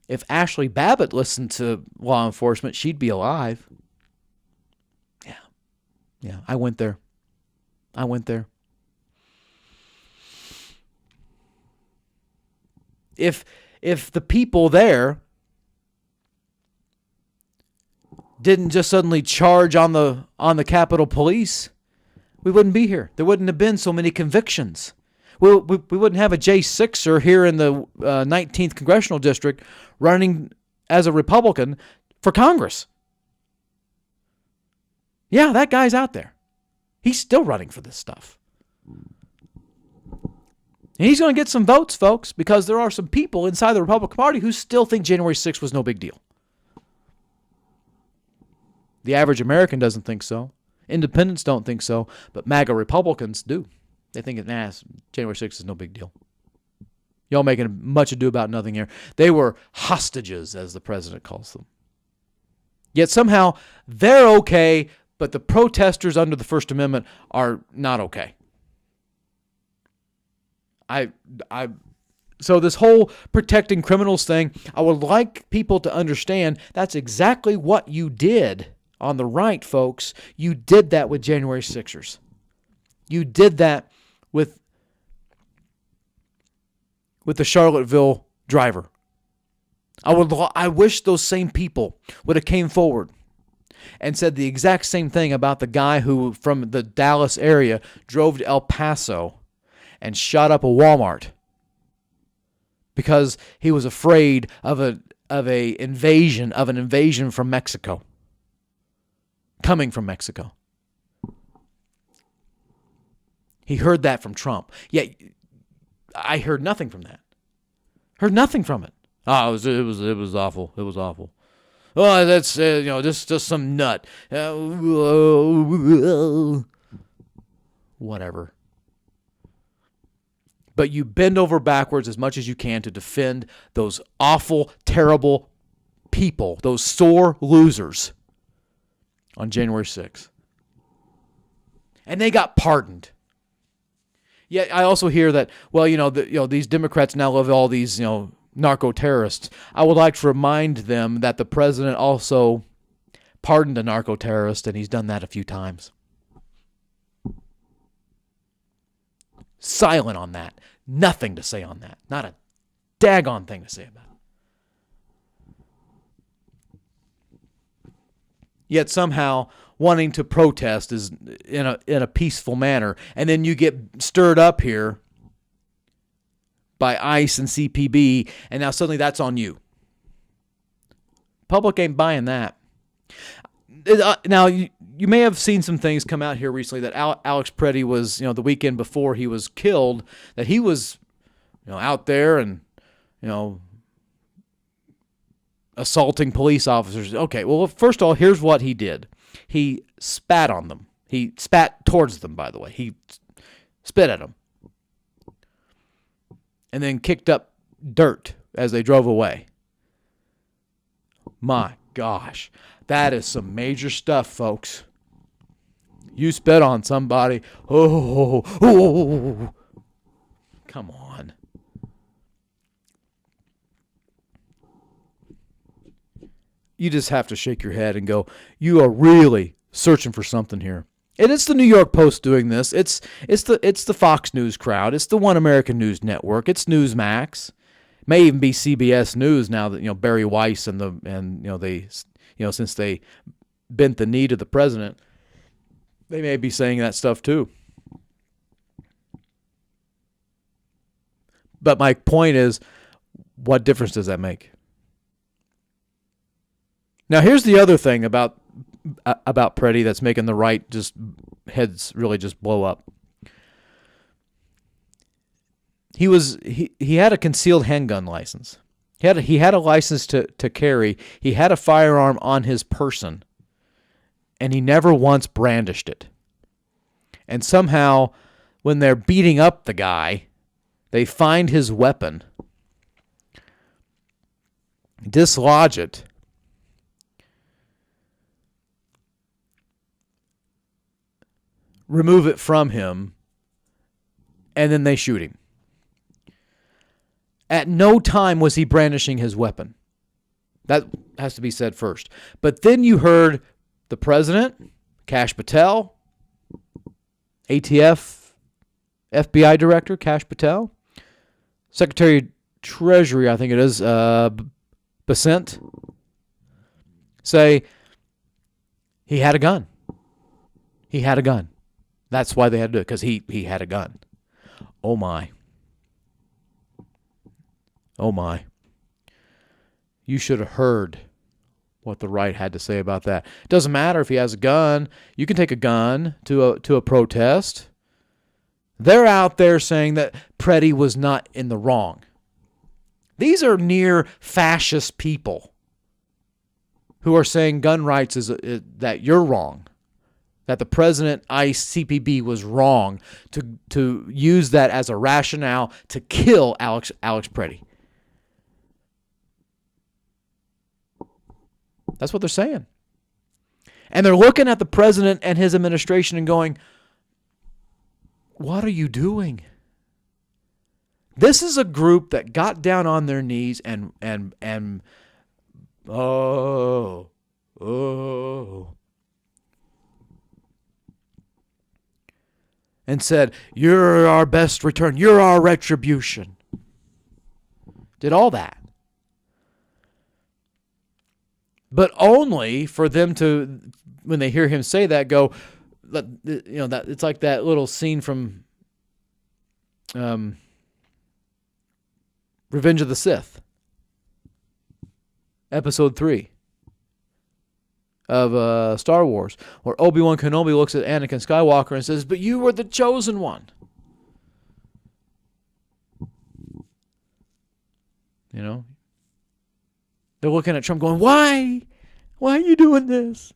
if Ashley Babbitt listened to law enforcement, she'd be alive. Yeah, I went there. If the people there didn't just suddenly charge on the Capitol Police, we wouldn't be here. There wouldn't have been so many convictions. We wouldn't have a J6er here in the 19th Congressional District running as a Republican for Congress. Yeah, that guy's out there. He's still running for this stuff. And he's going to get some votes, folks, because there are some people inside the Republican Party who still think January 6th was no big deal. The average American doesn't think so. Independents don't think so, but MAGA Republicans do. They think January 6th is no big deal. Y'all making much ado about nothing here. They were hostages, as the president calls them. Yet somehow they're okay, but the protesters under the First Amendment are not okay. So this whole protecting criminals thing, I would like people to understand that's exactly what you did on the right, folks. You did that with January 6ers. You did that with the Charlottesville driver. I wish those same people would have came forward and said the exact same thing about the guy who, from the Dallas area, drove to El Paso and shot up a Walmart because he was afraid of an invasion from Mexico, coming from Mexico. He heard that from Trump. Yet I heard nothing from that. Heard nothing from it. Oh, it was awful. It was awful. Oh, that's just some nut. Whatever. but you bend over backwards as much as you can to defend those awful, terrible people, those sore losers on January 6th. And they got pardoned. Yet I also hear that, well, these Democrats now love all these, narco-terrorists. I would like to remind them that the president also pardoned a narco-terrorist, and he's done that a few times. Silent on that. Nothing to say on that. Not a daggone thing to say about it. Yet somehow wanting to protest is in a peaceful manner, and then you get stirred up here by ICE and CPB, and now suddenly that's on you. Public ain't buying that. Now, you may have seen some things come out here recently that Alex Preddy was, the weekend before he was killed, that he was, out there and, assaulting police officers. Okay, well, first of all, here's what he did. He spat on them. He spat towards them, by the way. He spit at them. And then kicked up dirt as they drove away. My gosh. That is some major stuff, folks. You spit on somebody. Oh. Come on. You just have to shake your head and go, you are really searching for something here. And it's the New York Post doing this. It's the Fox News crowd. It's the One American News Network. It's Newsmax. It may even be CBS News now that Barry Weiss and they since they bent the knee to the president, they may be saying that stuff too. But my point is, what difference does that make? Now, here's the other thing about Preddy that's making the right heads really just blow up. He had a concealed handgun license. He had a license to carry. He had a firearm on his person, and he never once brandished it. And somehow, when they're beating up the guy, they find his weapon, dislodge it, remove it from him, and then they shoot him. At no time was he brandishing his weapon. That has to be said first. But then you heard the president, Kash Patel, ATF, FBI Director Kash Patel, Secretary of Treasury, I think it is, Besant, say he had a gun. He had a gun. That's why they had to do it, because he had a gun. Oh, my. Oh, my. You should have heard what the right had to say about that. It doesn't matter if he has a gun. You can take a gun to a protest. They're out there saying that Preddy was not in the wrong. These are near fascist people who are saying gun rights is that you're wrong, that the president, ICE, CPB was wrong to use that as a rationale to kill Alex Preddy. That's what they're saying. And they're looking at the president and his administration and going, what are you doing? This is a group that got down on their knees and and said, you're our best return. You're our retribution. Did all that. But only for them to, when they hear him say that, go, that it's like that little scene from Revenge of the Sith, Episode 3 of Star Wars, where Obi-Wan Kenobi looks at Anakin Skywalker and says, but you were the chosen one. They're looking at Trump going, why? Why are you doing this?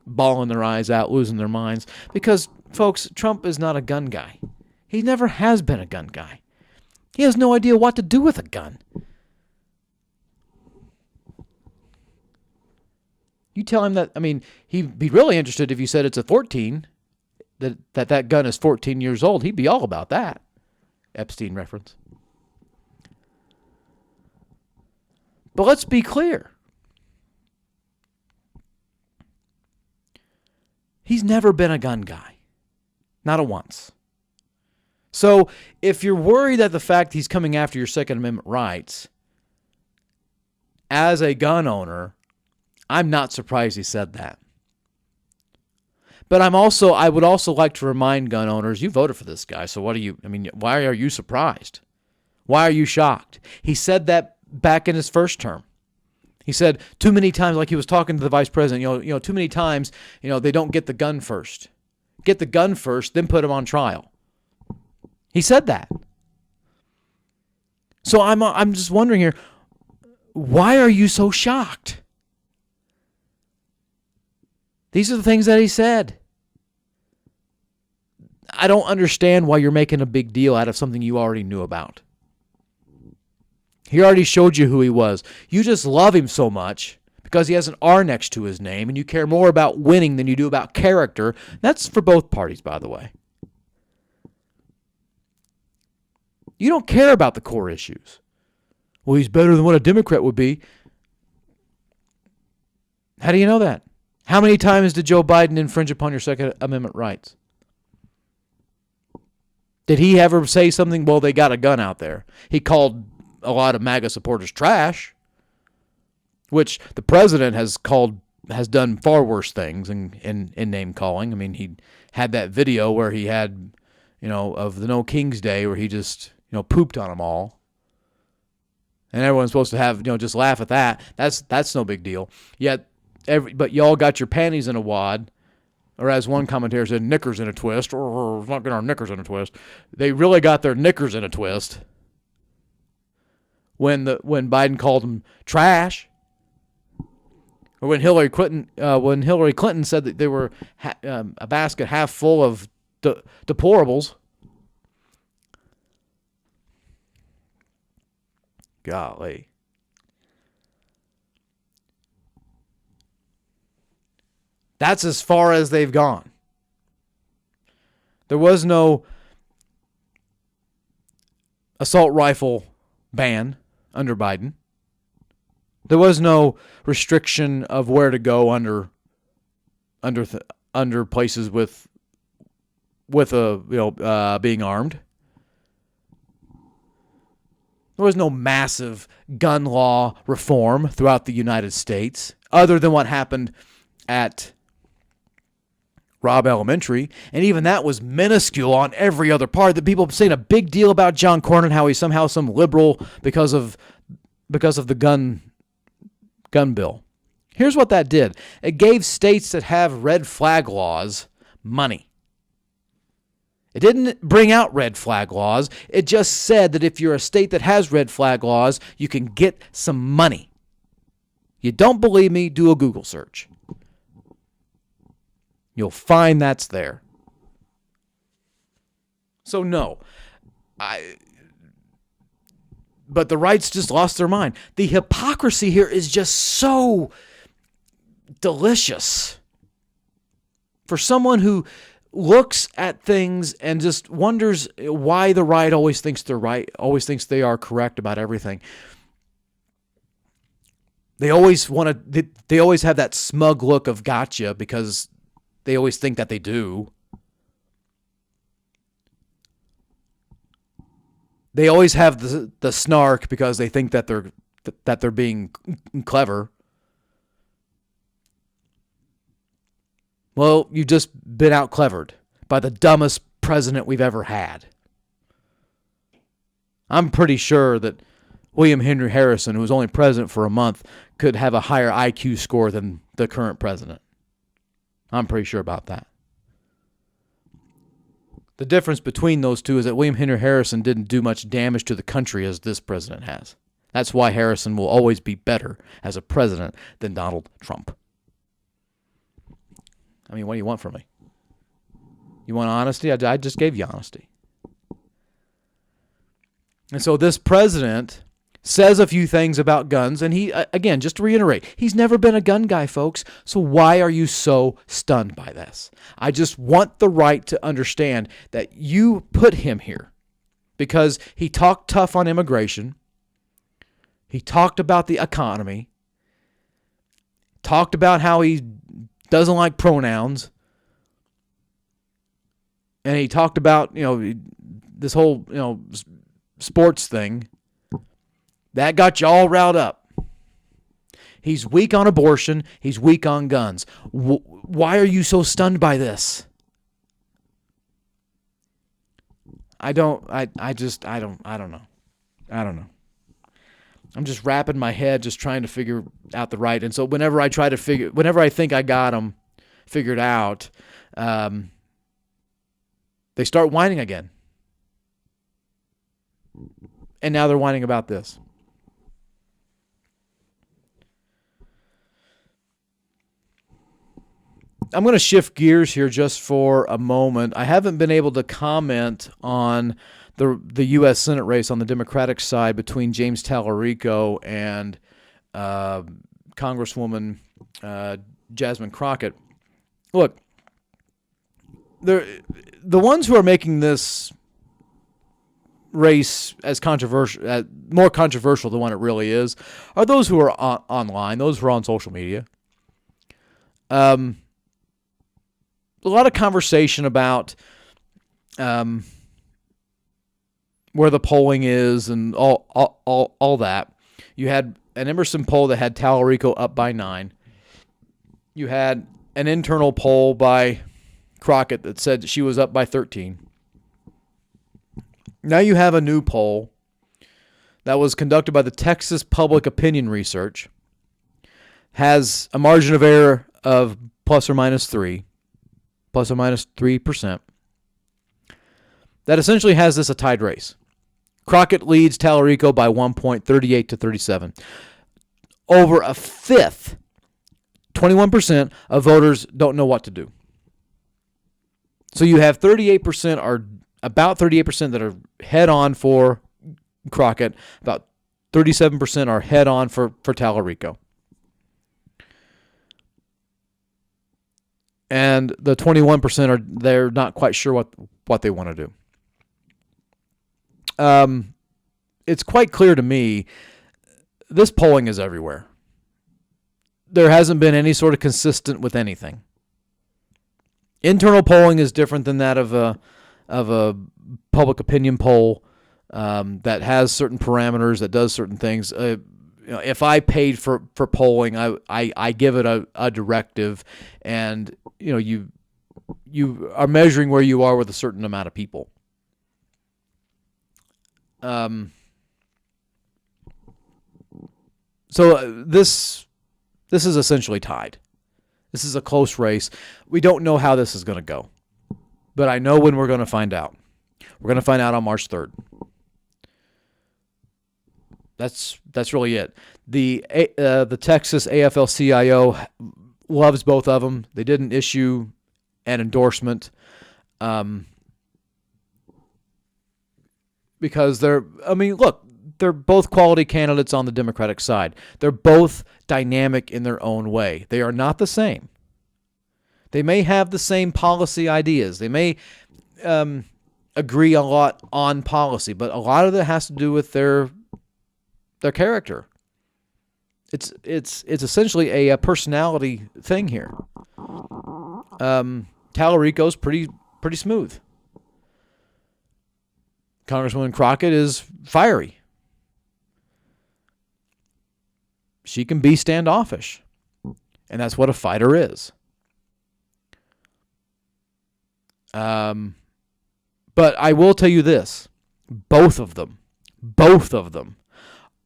Bawling their eyes out, losing their minds. Because, folks, Trump is not a gun guy. He never has been a gun guy. He has no idea what to do with a gun. You tell him that, he'd be really interested if you said it's a 14, that gun is 14 years old. He'd be all about that. Epstein reference. But let's be clear. He's never been a gun guy. Not a once. So if you're worried at the fact he's coming after your Second Amendment rights, as a gun owner, I'm not surprised he said that. But I would also like to remind gun owners, you voted for this guy, so why are you surprised? Why are you shocked? He said that back in his first term. He said too many times, like he was talking to the vice president, too many times, they don't get the gun first. Get the gun first, then put him on trial. He said that. So I'm just wondering here, why are you so shocked? These are the things that he said. I don't understand why you're making a big deal out of something you already knew about. He already showed you who he was. You just love him so much because he has an R next to his name, and you care more about winning than you do about character. That's for both parties, by the way. You don't care about the core issues. Well, he's better than what a Democrat would be. How do you know that? How many times did Joe Biden infringe upon your Second Amendment rights? Did he ever say something? Well, they got a gun out there. He called a lot of MAGA supporters trash, which the president has done far worse things in name calling. He had that video where he had, of the No King's Day where he just, pooped on them all. And everyone's supposed to have, just laugh at that. That's no big deal. Yet, but y'all got your panties in a wad, or as one commentator said, knickers in a twist, or not getting our knickers in a twist. They really got their knickers in a twist when Biden called them trash, or when Hillary Clinton said that they were a basket half full of deplorables. Golly. That's as far as they've gone. There was no assault rifle ban under Biden. There was no restriction of where to go under places with being armed. There was no massive gun law reform throughout the United States, other than what happened at Robb Elementary, and even that was minuscule on every other part. That people saying a big deal about John Cornyn, how he's somehow some liberal because of the gun bill. Here's what that did. It gave states that have red flag laws money. It didn't bring out red flag laws. It just said that if you're a state that has red flag laws, you can get some money. You don't believe me? Do a Google search. You'll find that's there. So no. But the rights just lost their mind. The hypocrisy here is just so delicious. For someone who looks at things and just wonders why the right always thinks they're right, always thinks they are correct about everything. They always they always have that smug look of gotcha because they always think that they do. They always have the snark because they think that they're being clever. Well, you've just been out-clevered by the dumbest president we've ever had. I'm pretty sure that William Henry Harrison, who was only president for a month, could have a higher IQ score than the current president. I'm pretty sure about that. The difference between those two is that William Henry Harrison didn't do much damage to the country as this president has. That's why Harrison will always be better as a president than Donald Trump. What do you want from me? You want honesty? I just gave you honesty. And so this president says a few things about guns, and he, again, just to reiterate, he's never been a gun guy, folks. So why are you so stunned by this? I just want the right to understand that you put him here because he talked tough on immigration. He talked about the economy, talked about how he doesn't like pronouns, and he talked about, this whole, sports thing. That got you all riled up. He's weak on abortion. He's weak on guns. Why are you so stunned by this? I don't know. I'm just wrapping my head, just trying to figure out the right. And so whenever I think I got them figured out, they start whining again. And now they're whining about this. I'm going to shift gears here just for a moment. I haven't been able to comment on the U.S. Senate race on the Democratic side between James Tallarico and Congresswoman Jasmine Crockett. Look, the ones who are making this race as controversial, more controversial than what it really is, are those who are online, those who are on social media. A lot of conversation about where the polling is and all that. You had an Emerson poll that had Tallarico up by 9. You had an internal poll by Crockett that said that she was up by 13. Now you have a new poll that was conducted by the Texas Public Opinion Research, has a margin of error of plus or minus 3%, that essentially has this a tied race. Crockett leads Tallarico by 1 point, 38 to 37. Over a fifth, 21% of voters don't know what to do. So you have 38% are about 38% that are head on for Crockett, about 37% are head on for Tallarico. And the 21% they're not quite sure what they want to do. It's quite clear to me this polling is everywhere. There hasn't been any sort of consistent with anything. Internal polling is different than that of a public opinion poll that has certain parameters, that does certain things. If I paid for polling, I give it a directive, and you are measuring where you are with a certain amount of people. So this is essentially tied. This is a close race. We don't know how this is going to go, but I know when we're going to find out. We're going to find out on March 3rd. That's really it. The Texas AFL-CIO loves both of them. They didn't issue an endorsement because they're both quality candidates on the Democratic side. They're both dynamic in their own way. They are not the same. They may have the same policy ideas. They may agree a lot on policy, but a lot of it has to do with their character. It's essentially a personality thing here. Tallarico's pretty smooth. Congresswoman Crockett is fiery. She can be standoffish, and that's what a fighter is. But I will tell you this: both of them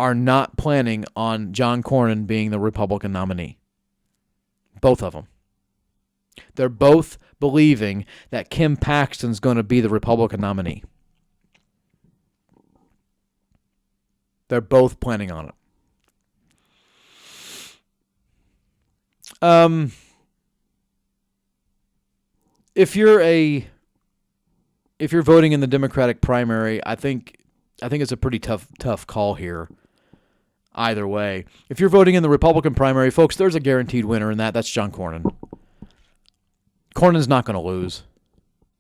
are not planning on John Cornyn being the Republican nominee. Both of them. They're both believing that Kim Paxton's going to be the Republican nominee. They're both planning on it. If you're voting in the Democratic primary, I think I think it's a pretty tough call here. Either way, if you're voting in the Republican primary, folks, there's a guaranteed winner in that. That's John Cornyn. Cornyn's not going to lose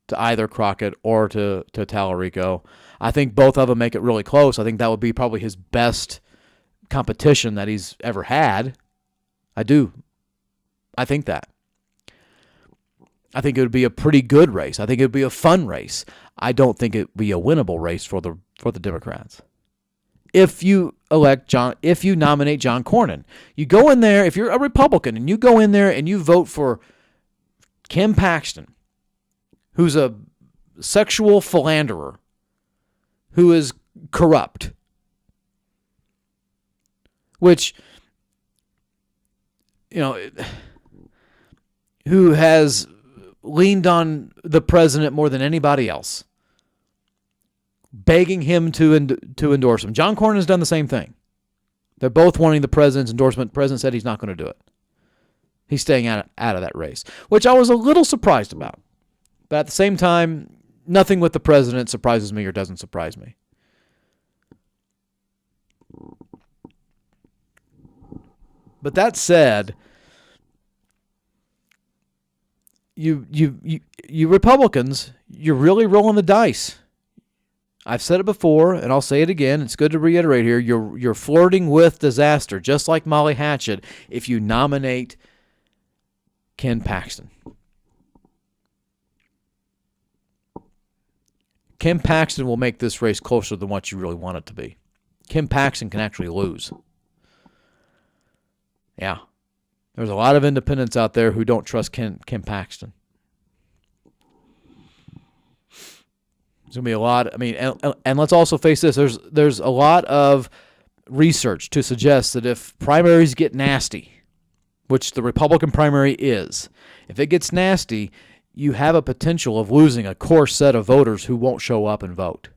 to either Crockett or to Tallarico. I think both of them make it really close. I think that would be probably his best competition that he's ever had. I do. I think that. I think it would be a pretty good race. I think it would be a fun race. I don't think it would be a winnable race for the Democrats. If you nominate John Cornyn, you go in there, if you're a Republican and you go in there and you vote for Kim Paxton, who's a sexual philanderer, who is corrupt, which, who has leaned on the president more than anybody else, begging him to endorse him. John Cornyn has done the same thing. They're both wanting the president's endorsement. The president said he's not going to do it. He's staying out of that race, which I was a little surprised about. But at the same time, nothing with the president surprises me or doesn't surprise me. But that said, you Republicans, you're really rolling the dice. I've said it before, and I'll say it again. It's good to reiterate here. You're flirting with disaster, just like Molly Hatchet, if you nominate Ken Paxton. Ken Paxton will make this race closer than what you really want it to be. Ken Paxton can actually lose. Yeah. There's a lot of independents out there who don't trust Ken Paxton. There's going to be a lot. And let's also face this. There's a lot of research to suggest that if primaries get nasty, which the Republican primary is, if it gets nasty, you have a potential of losing a core set of voters who won't show up and vote.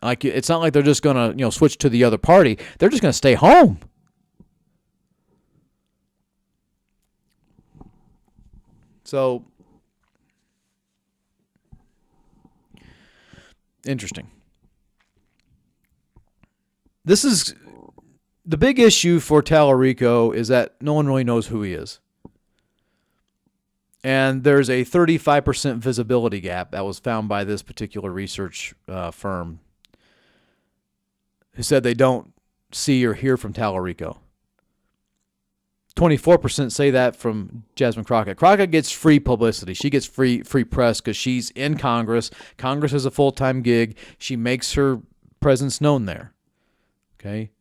Like, it's not like they're just going to switch to the other party. They're just going to stay home. So, interesting. This is the big issue for Tallarico, is that no one really knows who he is. And there's a 35% visibility gap that was found by this particular research firm, who said they don't see or hear from Tallarico. 24% say that from Jasmine Crockett. Crockett gets free publicity. She gets free press because she's in Congress. Congress is a full-time gig. She makes her presence known there. Okay?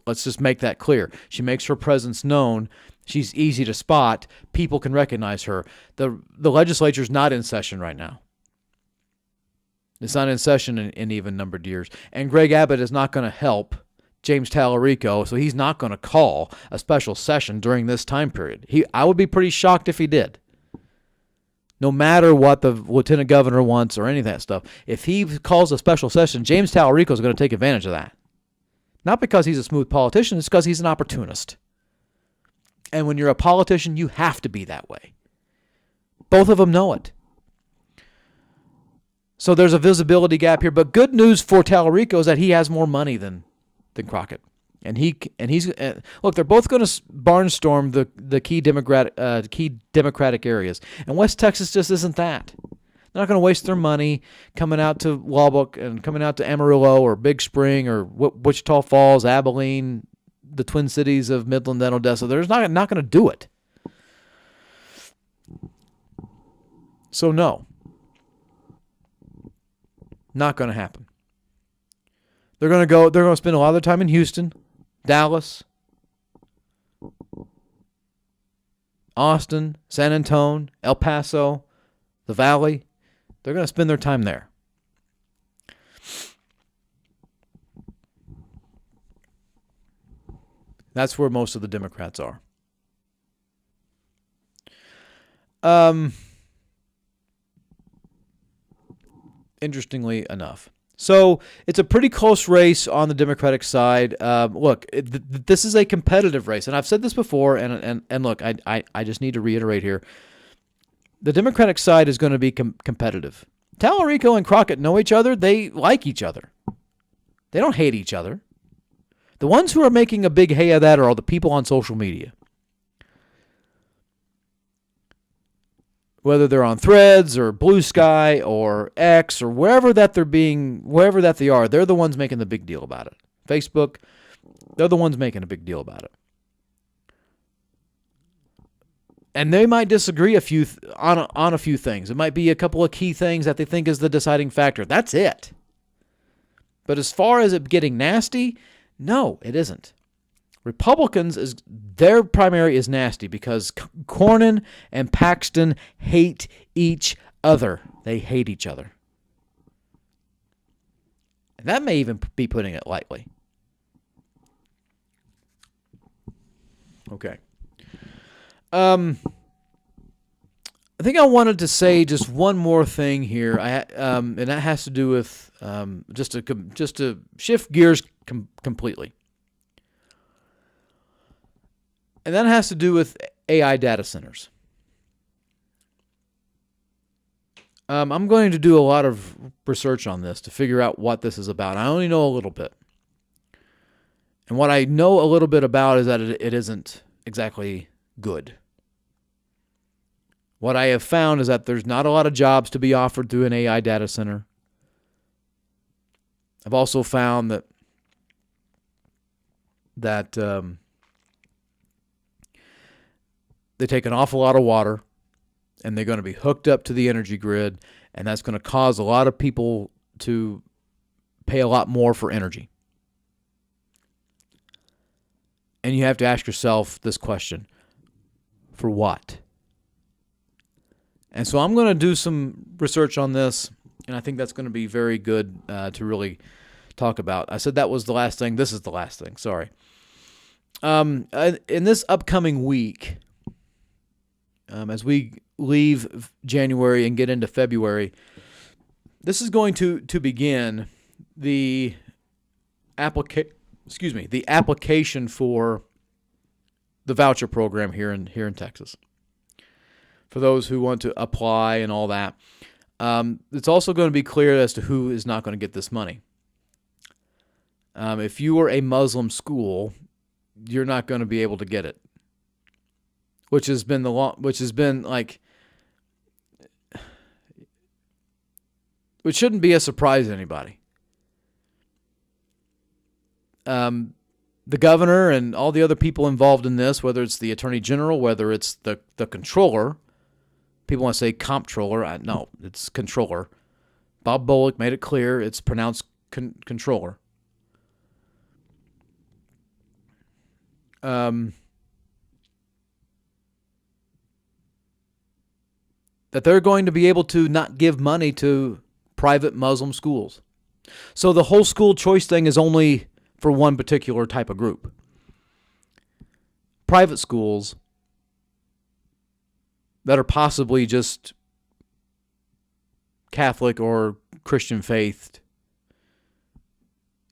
Let's just make that clear. She makes her presence known. She's easy to spot. People can recognize her. The legislature's not in session right now. It's not in session in even numbered years. And Greg Abbott is not going to help James Tallarico, so he's not going to call a special session during this time period. I would be pretty shocked if he did. No matter what the lieutenant governor wants or any of that stuff, if he calls a special session, James Tallarico is going to take advantage of that. Not because he's a smooth politician, it's because he's an opportunist. And when you're a politician, you have to be that way. Both of them know it. So there's a visibility gap here, but good news for Tallarico is that he has more money than Crockett, and he's look. They're both going to barnstorm the key Democratic areas, and West Texas just isn't that. They're not going to waste their money coming out to Lubbock and coming out to Amarillo or Big Spring or Wichita Falls, Abilene, the Twin Cities of Midland and Odessa. They're not going to do it. So no, not going to happen. They're going to spend a lot of their time in Houston, Dallas, Austin, San Antonio, El Paso, the Valley. They're going to spend their time there. That's where most of the Democrats are. Interestingly enough. So it's a pretty close race on the Democratic side. Look, this is a competitive race, and I've said this before. And look, I just need to reiterate here: the Democratic side is going to be competitive. Tallarico and Crockett know each other; they like each other. They don't hate each other. The ones who are making a big hay of that are all the people on social media. Whether they're on Threads or Blue Sky or X or wherever that they are, they're the ones making the big deal about it. Facebook, they're the ones making a big deal about it. And they might disagree on a few things. It might be a couple of key things that they think is the deciding factor. That's it. But as far as it getting nasty, no, it isn't. Republicans, their primary is nasty because Cornyn and Paxton hate each other. They hate each other. And that may even be putting it lightly. Okay. I think I wanted to say just one more thing here, and that has to do with just to shift gears completely, and that has to do with AI data centers. I'm going to do a lot of research on this to figure out what this is about. I only know a little bit, and what I know a little bit about is that it isn't exactly good. What I have found is that there's not a lot of jobs to be offered through an AI data center. I've also found that they take an awful lot of water, and they're going to be hooked up to the energy grid, and that's going to cause a lot of people to pay a lot more for energy. And you have to ask yourself this question: for what? And so I'm going to do some research on this, and I think that's going to be very good to really talk about. I said that was the last thing. This is the last thing. Sorry. In this upcoming week, as we leave January and get into February, this is going to begin the application for the voucher program here in Texas. For those who want to apply and all that. It's also going to be clear as to who is not going to get this money. If you are a Muslim school, you're not going to be able to get it. Which shouldn't be a surprise to anybody. The governor and all the other people involved in this, whether it's the attorney general, whether it's the controller. People want to say comptroller. No, it's controller. Bob Bullock made it clear it's pronounced controller. That they're going to be able to not give money to private Muslim schools. So the whole school choice thing is only for one particular type of group. Private schools that are possibly just Catholic or Christian faith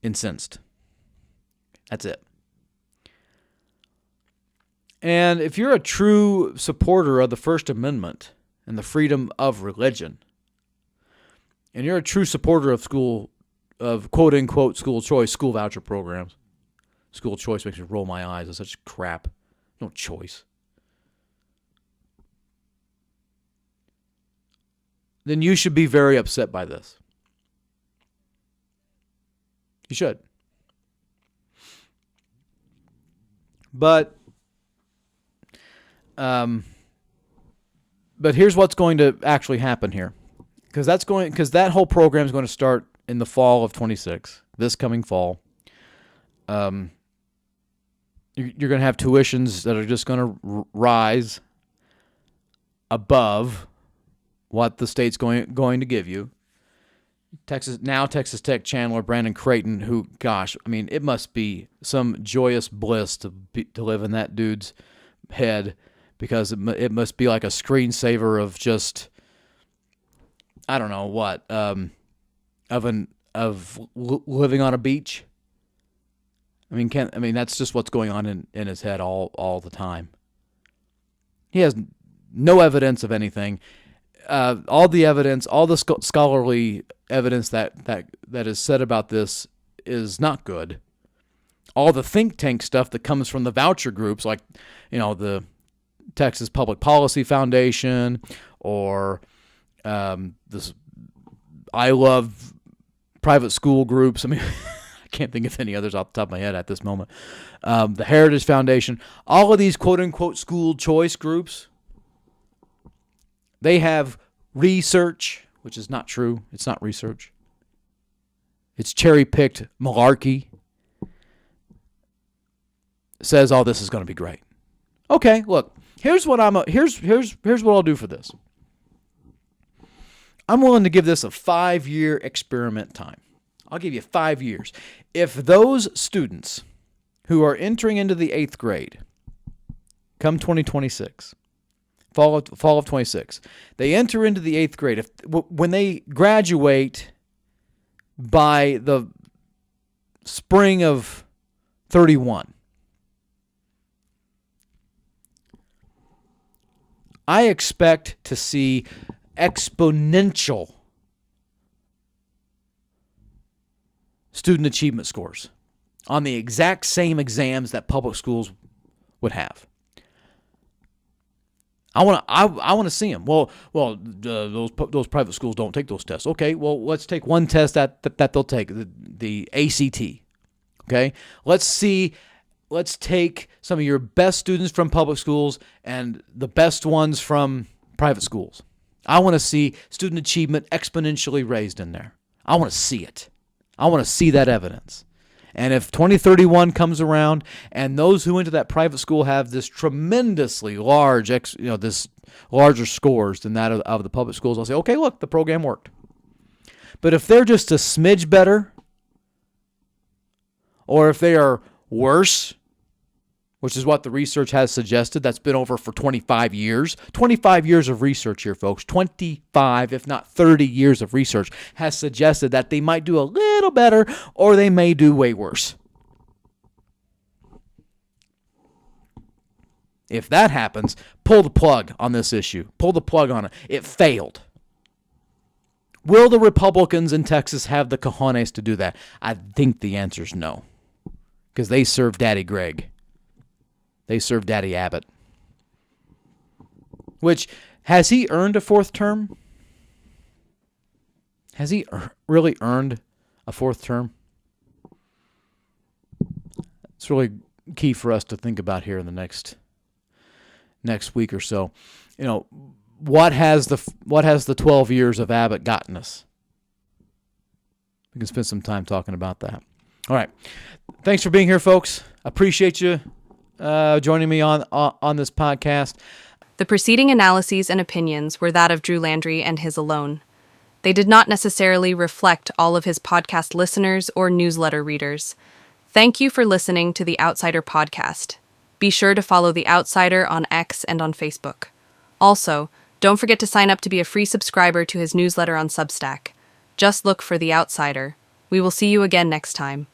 incensed. That's it. And if you're a true supporter of the First Amendment and the freedom of religion, and you're a true supporter of quote-unquote school choice, school voucher programs. School choice makes me roll my eyes. It's such crap. No choice. Then you should be very upset by this. You should. But here's what's going to actually happen here. Because that whole program is going to start in the fall of 26, this coming fall. You're going to have tuitions that are just going to rise above what the state's going to give you. Texas Tech Chandler Brandon Creighton, who, gosh, I mean, it must be some joyous bliss to live in that dude's head, because it must be like a screensaver of just, I don't know what, of living on a beach. I mean, that's just what's going on in his head all the time. He has no evidence of anything. All the evidence, all the scholarly evidence that is said about this is not good. All the think tank stuff that comes from the voucher groups, like, the Texas Public Policy Foundation or this I Love private school groups. I mean, I can't think of any others off the top of my head at this moment. The Heritage Foundation, all of these quote-unquote school choice groups, they have research, which is not true. It's not research. It's cherry-picked malarkey. Says, "Oh, this is going to be great." Okay, look. Here's what here's what I'll do for this. I'm willing to give this a 5-year experiment time. I'll give you 5 years. If those students who are entering into the 8th grade come 2026, fall of 26, they enter into the 8th grade. When they graduate by the spring of 31, I expect to see exponential student achievement scores on the exact same exams that public schools would have. I want to see them. Those private schools don't take those tests. Okay, well, let's take one test that they'll take, the ACT. Okay, let's take some of your best students from public schools and the best ones from private schools. I want to see student achievement exponentially raised in there. I want to see it. I want to see that evidence. And if 2031 comes around and those who went to that private school have this tremendously large, this larger scores than that of the public schools, I'll say, okay, look, the program worked. But if they're just a smidge better, or if they are worse, which is what the research has suggested, that's been over for 25 years. 25 years of research here, folks. 25, if not 30 years of research has suggested that they might do a little better or they may do way worse. If that happens, pull the plug on this issue. Pull the plug on it. It failed. Will the Republicans in Texas have the cojones to do that? I think the answer is no, because they serve Daddy Greg. They serve Daddy Abbott. Which, has he earned a 4th term? Has he really earned a 4th term? It's really key for us to think about here in the next week or so. What has the 12 years of Abbott gotten us? We can spend some time talking about that. All right. Thanks for being here, folks. Appreciate you joining me on this podcast. The preceding analyses and opinions were that of Drew Landry and his alone. They did not necessarily reflect all of his podcast listeners or newsletter readers. Thank you for listening to the Outsider Podcast. Be sure to follow The Outsider on X and on Facebook. Also, don't forget to sign up to be a free subscriber to his newsletter on Substack. Just look for The Outsider. We will see you again next time.